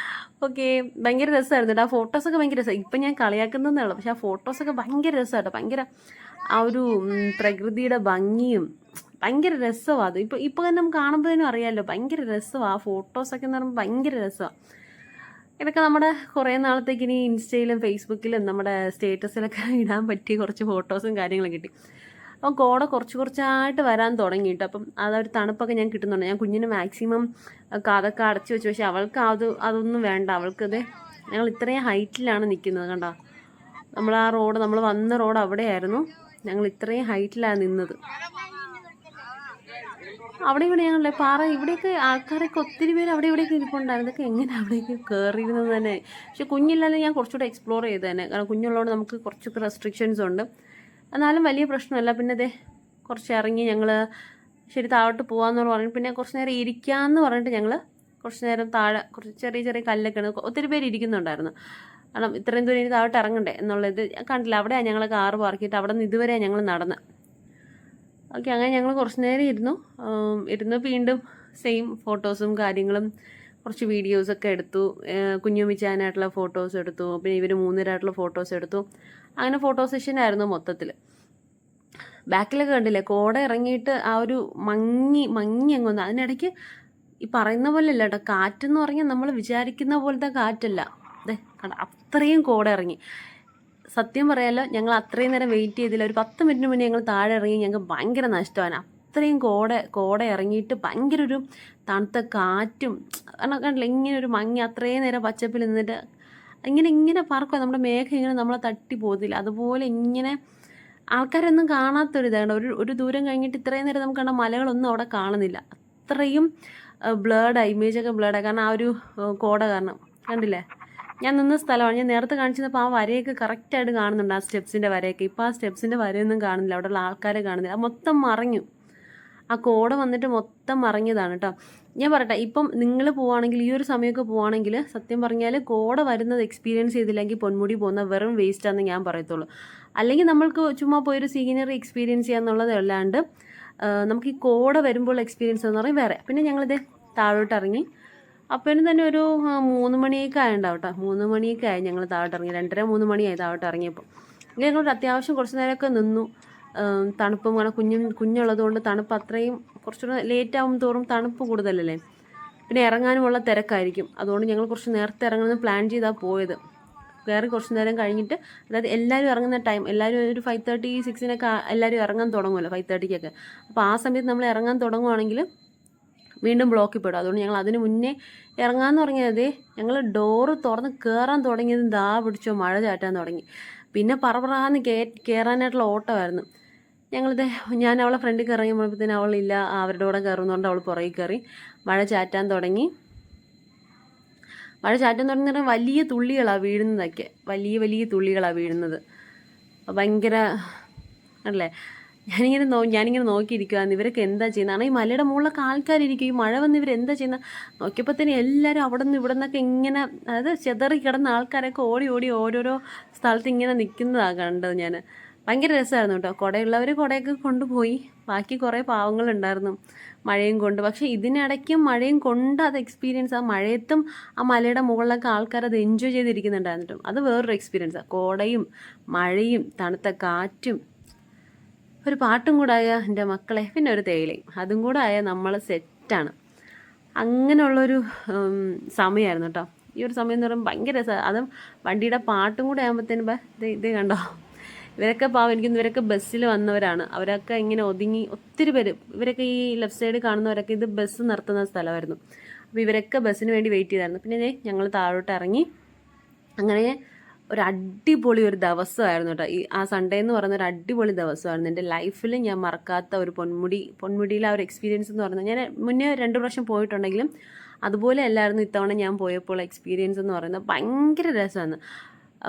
ഓക്കെ, ഭയങ്കര രസമായിരുന്നു കേട്ടോ. ആ ഫോട്ടോസൊക്കെ ഭയങ്കര രസമാണ്. ഇപ്പം ഞാൻ കളിയാക്കുന്നതേ ഉള്ളൂ, പക്ഷെ ആ ഫോട്ടോസൊക്കെ ഭയങ്കര രസമാട്ടോ. ഭയങ്കര ആ ഒരു പ്രകൃതിയുടെ ഭംഗിയും ഭയങ്കര രസമാണ്. അത് ഇപ്പോൾ തന്നെ നമുക്ക് കാണുമ്പോഴേനും അറിയാമല്ലോ, ഭയങ്കര രസമാണ്. ആ ഫോട്ടോസൊക്കെ എന്ന് പറയുമ്പോൾ ഭയങ്കര രസമാണ്. ഇതൊക്കെ നമ്മുടെ കുറേ നാളത്തേക്ക് ഇനി ഇൻസ്റ്റയിലും ഫേസ്ബുക്കിലും നമ്മുടെ സ്റ്റേറ്റസിലൊക്കെ ഇടാൻ പറ്റിയ കുറച്ച് ഫോട്ടോസും കാര്യങ്ങളും കിട്ടി. അപ്പം കോട കുറച്ചായിട്ട് വരാൻ തുടങ്ങിയിട്ട്, അപ്പം അതൊരു തണുപ്പൊക്കെ ഞാൻ കിട്ടുന്നുണ്ട്. ഞാൻ കുഞ്ഞിന് മാക്സിമം അതൊക്കെ അടച്ചു വെച്ചു. പക്ഷെ അവൾക്ക് അതൊന്നും വേണ്ട. ഞങ്ങൾ ഇത്രയും ഹൈറ്റിലാണ് നിൽക്കുന്നത് കണ്ടോ. നമ്മൾ വന്ന റോഡ് അവിടെയായിരുന്നു, ഞങ്ങൾ ഇത്രയും ഹൈറ്റിലാണ് നിന്നത്. ഇവിടെ ഞങ്ങളുടെ പാറ, ഇവിടെയൊക്കെ ആൾക്കാരൊക്കെ ഒത്തിരി പേര് അവിടെ ഇവിടെയൊക്കെ ഇരിപ്പുണ്ടായിരുന്നു. ഇതൊക്കെ എങ്ങനെ അവിടേക്ക് കയറിയിരുന്നത് തന്നെ. പക്ഷെ കുഞ്ഞില്ലാതെ ഞാൻ കുറച്ചുകൂടെ എക്സ്പ്ലോർ ചെയ്ത് തന്നെ, കാരണം കുഞ്ഞുള്ളതുകൊണ്ട് നമുക്ക് കുറച്ചൊക്കെ റെസ്ട്രിക്ഷൻസ് ഉണ്ട്. എന്നാലും വലിയ പ്രശ്നമല്ല. പിന്നെ കുറച്ച് ഇറങ്ങി ഞങ്ങൾ ശരി താഴോട്ട് പോകാമെന്ന് പറഞ്ഞു. പിന്നെ കുറച്ച് നേരം ഇരിക്കാമെന്ന് പറഞ്ഞിട്ട് ഞങ്ങൾ കുറച്ച് നേരം താഴെ കുറച്ച് ചെറിയ കല്ലൊക്കെ ഉണ്ട്, ഒത്തിരി പേര് ഇരിക്കുന്നുണ്ടായിരുന്നു. കാരണം ഇത്രയും ദൂരം ഇനി താഴോട്ട് ഇറങ്ങണ്ടേ എന്നുള്ളത് കണ്ടില്ല. അവിടെയാണ് ഞങ്ങൾ കാറ് പാർക്ക് ചെയ്തിട്ട് അവിടെ നിന്ന് ഇതുവരെയാണ് ഞങ്ങൾ നടന്നത്. ഓക്കെ, അങ്ങനെ ഞങ്ങൾ കുറച്ച് നേരം ഇരുന്ന് വീണ്ടും സെയിം ഫോട്ടോസും കാര്യങ്ങളും കുറച്ച് വീഡിയോസൊക്കെ എടുത്തു. കുഞ്ഞുമിച്ചാനായിട്ടുള്ള ഫോട്ടോസ് എടുത്തു, പിന്നെ ഇവർ 3 പേരായിട്ടുള്ള ഫോട്ടോസ് എടുത്തു. അങ്ങനെ ഫോട്ടോ സെഷനായിരുന്നു മൊത്തത്തിൽ. ബാക്കിലൊക്കെ കണ്ടില്ലേ കോട ഇറങ്ങിയിട്ട് ആ ഒരു മങ്ങി അങ്ങ് വന്നു. അതിനിടയ്ക്ക് ഈ പറയുന്ന പോലെ അല്ല കേട്ടോ, കാറ്റെന്ന് പറഞ്ഞാൽ നമ്മൾ വിചാരിക്കുന്ന പോലത്തെ കാറ്റല്ല. അതെ, അത്രയും കോട ഇറങ്ങി. സത്യം പറയാലോ, ഞങ്ങൾ അത്രയും നേരം വെയിറ്റ് ചെയ്തില്ല. ഒരു 10 മിനിറ്റിന് മുന്നേ ഞങ്ങൾ താഴെ ഇറങ്ങി. ഞങ്ങൾക്ക് ഭയങ്കര നഷ്ടമാണ്. അത്രയും കോട ഇറങ്ങിയിട്ട് ഭയങ്കര ഒരു തണുത്ത കാറ്റും കണ്ടില്ല, ഇങ്ങനെ ഒരു മങ്ങി അത്രയും നേരം പച്ചപ്പിൽ നിന്നിട്ട് ഇങ്ങനെ പറക്കുക. നമ്മുടെ മേഘം ഇങ്ങനെ നമ്മളെ തട്ടി പോകത്തില്ല, അതുപോലെ ഇങ്ങനെ ആൾക്കാരൊന്നും കാണാത്തൊരിതാണ്. ഒരു ദൂരം കഴിഞ്ഞിട്ട് ഇത്രയും നേരം നമുക്ക് കണ്ട മലകളൊന്നും അവിടെ കാണുന്നില്ല. അത്രയും ബ്ലേഡായി, ഇമേജൊക്കെ ബ്ലേഡായി. കാരണം ആ ഒരു കോട കാരണം. കണ്ടില്ലേ, ഞാൻ നിന്ന സ്ഥലമാണ്. ഞാൻ നേരത്തെ കാണിച്ചപ്പോൾ ആ വരയൊക്കെ കറക്റ്റായിട്ട് കാണുന്നുണ്ട്, ആ സ്റ്റെപ്സിൻ്റെ വരയൊക്കെ. ഇപ്പോൾ ആ സ്റ്റെപ്സിൻ്റെ വരയൊന്നും കാണുന്നില്ല, അവിടെയുള്ള ആൾക്കാരെ കാണുന്നില്ല. അത് മൊത്തം മറഞ്ഞു. ആ കോട വന്നിട്ട് മൊത്തം മറഞ്ഞതാണ് കേട്ടോ. ഞാൻ പറയട്ടെ, ഇപ്പം നിങ്ങൾ പോവുകയാണെങ്കിൽ, ഈ ഒരു സമയമൊക്കെ പോവുകയാണെങ്കിൽ, സത്യം പറഞ്ഞാൽ കോട വരുന്നത് എക്സ്പീരിയൻസ് ചെയ്തില്ലെങ്കിൽ പൊന്മുടി പോകുന്ന വെറും വേസ്റ്റാണെന്ന് ഞാൻ പറയത്തുള്ളൂ. അല്ലെങ്കിൽ നമ്മൾക്ക് ചുമ്മാ പോയൊരു സീനറി എക്സ്പീരിയൻസ് ചെയ്യാന്നുള്ളത് അല്ലാണ്ട് നമുക്ക് ഈ കോട വരുമ്പോൾ എക്സ്പീരിയൻസ് എന്ന് പറയും വേറെ. പിന്നെ ഞങ്ങളിത് താഴോട്ട് ഇറങ്ങി. അപ്പോഴും തന്നെ ഒരു 3 മണിയൊക്കെ ആയിട്ടുണ്ടാവും കേട്ടോ. 3 മണിയൊക്കെ ആയി ഞങ്ങൾ താഴോട്ട് ഇറങ്ങി. 2:30-3 മണിയായി താഴോട്ട് ഇറങ്ങിയപ്പോൾ. ഞങ്ങളൊരു അത്യാവശ്യം കുറച്ച് നേരമൊക്കെ നിന്നു. തണുപ്പും അങ്ങനെ കുഞ്ഞുള്ളത് കൊണ്ട് തണുപ്പ് അത്രയും കുറച്ചുകൂടെ ലേറ്റ് ആകും തോറും തണുപ്പ് കൂടുതലല്ലേ. പിന്നെ ഇറങ്ങാനുമുള്ള തിരക്കായിരിക്കും. അതുകൊണ്ട് ഞങ്ങൾ കുറച്ച് നേരത്തെ ഇറങ്ങണമെന്ന് പ്ലാൻ ചെയ്താൽ പോയത്. കയറി കുറച്ച് നേരം കഴിഞ്ഞിട്ട്, അതായത് എല്ലാവരും ഇറങ്ങുന്ന ടൈം, എല്ലാവരും ഒരു 5:30, 6 എല്ലാവരും ഇറങ്ങാൻ തുടങ്ങുമല്ലോ, 5:30. അപ്പോൾ ആ സമയത്ത് നമ്മൾ ഇറങ്ങാൻ തുടങ്ങുവാണെങ്കിൽ വീണ്ടും ബ്ലോക്കിൽ പെടും. അതുകൊണ്ട് ഞങ്ങൾ അതിന് മുന്നേ ഇറങ്ങാമെന്ന് പറഞ്ഞത്, ഞങ്ങൾ ഡോറ് തുറന്ന് കയറാൻ തുടങ്ങിയതും ദാ പിടിച്ചോ മഴ ചാറ്റാൻ തുടങ്ങി. പിന്നെ പറന്ന് കയറാനായിട്ടുള്ള ഓട്ടമായിരുന്നു. ഞാൻ അവളെ ഫ്രണ്ടിൽ ഇറങ്ങിയപ്പോഴത്തേനും അവളില്ല, അവരുടെ കൂടെ കയറുന്നതുകൊണ്ട് അവൾ പുറകിൽ കയറി. മഴ ചാറ്റാൻ തുടങ്ങി. വലിയ തുള്ളികളാണ് വീഴുന്നതൊക്കെ, വലിയ തുള്ളികളാണ് വീഴുന്നത്. ഭയങ്കര അല്ലേ. ഞാനിങ്ങനെ നോക്കിയിരിക്കുകയാണ്, ഇവരൊക്കെ എന്താ ചെയ്യുന്നത്. ഈ മലയുടെ മുകളിലൊക്കെ ആൾക്കാരിരിക്കും, ഈ മഴ വന്ന് ഇവരെന്താ ചെയ്യുന്നത് നോക്കിയപ്പോൾ തന്നെ എല്ലാവരും അവിടെ നിന്ന് ഇവിടെ നിന്നൊക്കെ ഇങ്ങനെ, അതായത് ചെതറി കിടന്ന ആൾക്കാരൊക്കെ ഓടി ഓരോരോ സ്ഥലത്ത് ഇങ്ങനെ നിൽക്കുന്നതാണ് കണ്ടത് ഞാൻ. ഭയങ്കര രസമായിരുന്നു കേട്ടോ. കുടയുള്ളവർ കുടയൊക്കെ കൊണ്ടുപോയി, ബാക്കി കുറേ പാവങ്ങളുണ്ടായിരുന്നു മഴയും കൊണ്ട്. പക്ഷേ ഇതിനിടയ്ക്കും മഴയും കൊണ്ട് അത് എക്സ്പീരിയൻസ്, ആ മഴയത്തും ആ മലയുടെ മുകളിലൊക്കെ ആൾക്കാർ അത് എൻജോയ് ചെയ്തിരിക്കുന്നുണ്ടായിരുന്നിട്ടും അത് വേറൊരു എക്സ്പീരിയൻസാണ്. കോടയും മഴയും തണുത്ത കാറ്റും ഒരു പാട്ടും കൂടെ ആയാൽ എൻ്റെ മക്കളെ, പിന്നെ ഒരു തേയിലയും അതും കൂടെ ആയാൽ നമ്മൾ സെറ്റാണ്. അങ്ങനെയുള്ളൊരു സമയമായിരുന്നു കേട്ടോ. ഈ ഒരു സമയം എന്ന് പറയുമ്പോൾ ഭയങ്കര രസമാണ്. അതും വണ്ടിയുടെ പാട്ടും കൂടെ ആകുമ്പോഴത്തേനും ഇത് കണ്ടോ, ഇവരൊക്കെ പാവം. ഇവരൊക്കെ ബസ്സിൽ വന്നവരാണ്. അവരൊക്കെ ഇങ്ങനെ ഒതുങ്ങി, ഒത്തിരി പേര്. ഇവരൊക്കെ ഈ ലെഫ്റ്റ് സൈഡ് കാണുന്നവരൊക്കെ ഇത് ബസ് നിർത്തുന്ന സ്ഥലമായിരുന്നു. അപ്പോൾ ഇവരൊക്കെ ബസ്സിന് വേണ്ടി വെയിറ്റ് ചെയ്തായിരുന്നു. പിന്നെ ഞങ്ങൾ താഴോട്ട് ഇറങ്ങി. അങ്ങനെ ഒരു അടിപൊളി ഒരു ദിവസമായിരുന്നു കേട്ടോ. ആ സൺഡേ എന്ന് പറയുന്ന ഒരു അടിപൊളി ദിവസമായിരുന്നു. എൻ്റെ ലൈഫിൽ ഞാൻ മറക്കാത്ത ഒരു പൊന്മുടിയിലെ ആ ഒരു എക്സ്പീരിയൻസ് എന്ന് പറയുന്നത്, ഞാൻ മുന്നേ 2 പ്രാവശ്യം പോയിട്ടുണ്ടെങ്കിലും അതുപോലെ അല്ലായിരുന്നു ഇത്തവണ ഞാൻ പോയപ്പോൾ എക്സ്പീരിയൻസ് എന്ന് പറയുന്നത്. ഭയങ്കര രസമാണ്,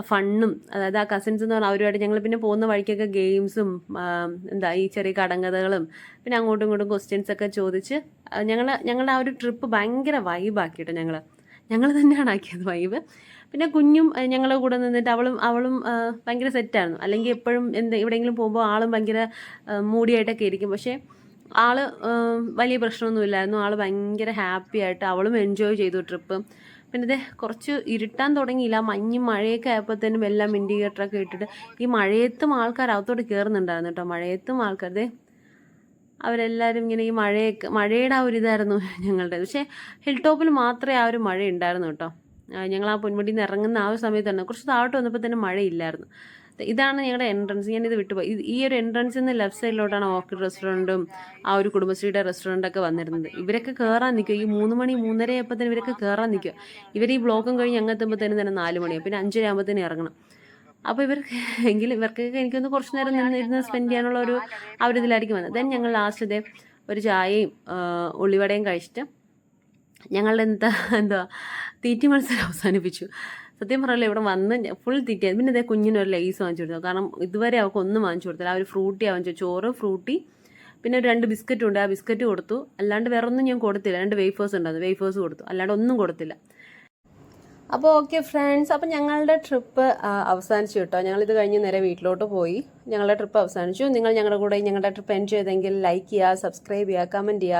ഫണ്ണും. അതായത് ആ കസിൻസ് എന്ന് പറഞ്ഞാൽ അവരുമായിട്ട് ഞങ്ങൾ പിന്നെ പോകുന്ന വഴിക്കൊക്കെ ഗെയിംസും ഈ ചെറിയ കടങ്കഥകളും പിന്നെ അങ്ങോട്ടും ഇങ്ങോട്ടും ക്വസ്റ്റ്യൻസൊക്കെ ചോദിച്ച് ഞങ്ങളുടെ ആ ഒരു ട്രിപ്പ് ഭയങ്കര വൈബാക്കിയിട്ട് ഞങ്ങൾ തന്നെയാണ് ആക്കിയത് വൈബ്. പിന്നെ കുഞ്ഞും ഞങ്ങളുടെ കൂടെ നിന്നിട്ട് അവളും ഭയങ്കര സെറ്റായിരുന്നു. അല്ലെങ്കിൽ എപ്പോഴും എവിടെയെങ്കിലും പോകുമ്പോൾ ആളും ഭയങ്കര മൂടിയായിട്ടൊക്കെ ഇരിക്കും. പക്ഷേ ആള് വലിയ പ്രശ്നമൊന്നുമില്ലായിരുന്നു. ആൾ ഭയങ്കര ഹാപ്പി ആയിട്ട് അവളും എൻജോയ് ചെയ്തു ട്രിപ്പ്. പിന്നെ കുറച്ച് ഇരുട്ടാൻ തുടങ്ങിയില്ല, മഞ്ഞും മഴയൊക്കെ ആയപ്പോഴത്തേനും എല്ലാം ഇൻഡിക്കേറ്ററൊക്കെ ഇട്ടിട്ട് ഈ മഴയത്തും ആൾക്കാർ അകത്തോട്ട് കയറുന്നുണ്ടായിരുന്നു കേട്ടോ. മഴയത്തും ആൾക്കാർ അവരെല്ലാവരും ഇങ്ങനെ ഈ മഴയുടെ ആ ഒരു ഇതായിരുന്നു ഞങ്ങളുടെ. പക്ഷേ ഹിൽ ടോപ്പിൽ മാത്രമേ ആ ഒരു മഴ ഉണ്ടായിരുന്നു കേട്ടോ. ഞങ്ങൾ ആ പൊന്മുടിയിൽ നിന്ന് ഇറങ്ങുന്ന ആ ഒരു സമയത്ത് തന്നെ കുറച്ച് താഴോട്ട് വന്നപ്പോൾ തന്നെ മഴയില്ലായിരുന്നു. ഇതാണ് ഞങ്ങളുടെ എൻട്രൻസ്. ഞാനിത് വിട്ടുപോയി. ഈ ഒരു എൻട്രൻസിൽ നിന്ന് ലെഫ്റ്റ് സൈഡിലോട്ടാണ് ഓർക്കിഡ് റെസ്റ്റോറൻറ്റും ആ ഒരു കുടുംബശ്രീയുടെ റെസ്റ്റോറൻറ്റൊക്കെ വന്നിരുന്നത്. ഇവരൊക്കെ കയറാൻ നിൽക്കുക. ഈ 3 മണി 3:30 ആയപ്പോഴത്തേനും ഇവരൊക്കെ കയറാൻ നിൽക്കുക. ഇവർ ഈ ബ്ലോക്കും കഴിഞ്ഞ് അങ്ങെത്തുമ്പോഴത്തേനും തന്നെ 4 മണിയാണ്. പിന്നെ 5:30 ആകുമ്പോഴത്തേനും ഇറങ്ങണം. അപ്പോൾ ഇവർക്കൊക്കെ എനിക്കൊന്ന് കുറച്ച് നേരം നിന്നിരുന്ന് സ്പെൻഡ് ചെയ്യാനുള്ള ആ ഒരു ഇതിലായിരിക്കും വന്നത്. ദെൻ ഞങ്ങൾ ലാസ്റ്റ് ഒരു ചായയും ഉള്ളിവടയും കഴിച്ചിട്ട് ഞങ്ങളുടെ എന്തുവാ തീറ്റി മത്സരം അവസാനിപ്പിച്ചു. സത്യം പറയല്ലോ, ഇവിടെ വന്ന് ഫുൾ തീറ്റിയായി. പിന്നെ കുഞ്ഞിനൊരു ലേസ് വാങ്ങിച്ചു കൊടുത്തു. കാരണം ഇതുവരെ അവൾക്ക് ഒന്നും വാങ്ങിച്ചു കൊടുത്തില്ല. ആ ഒരു ഫ്രൂട്ടി വാങ്ങിച്ചു, ചോറ്, ഫ്രൂട്ടി, പിന്നെ 2 ബിസ്ക്കറ്റും ഉണ്ട്. ആ ബിസ്ക്കറ്റ് കൊടുത്തു. അല്ലാണ്ട് വേറെ ഒന്നും ഞാൻ കൊടുത്തില്ല. 2 വേഫേഴ്സ് ഉണ്ടായിരുന്നു, വേഫേഴ്സ് കൊടുത്തു. അല്ലാണ്ട് ഒന്നും കൊടുത്തില്ല. അപ്പോൾ ഓക്കെ ഫ്രണ്ട്സ്, അപ്പോൾ ഞങ്ങളുടെ ട്രിപ്പ് അവസാനിച്ചു കേട്ടോ. ഞങ്ങളിത് കഴിഞ്ഞ് നേരെ വീട്ടിലോട്ട് പോയി. ഞങ്ങളുടെ ട്രിപ്പ് അവസാനിച്ചു. നിങ്ങൾ ഞങ്ങളുടെ കൂടെ ഞങ്ങളുടെ ട്രിപ്പ് എൻജോയ് ചെയ്തെങ്കിൽ ലൈക്ക് ചെയ്യുക, സബ്സ്ക്രൈബ് ചെയ്യുക, കമൻറ്റ് ചെയ്യുക.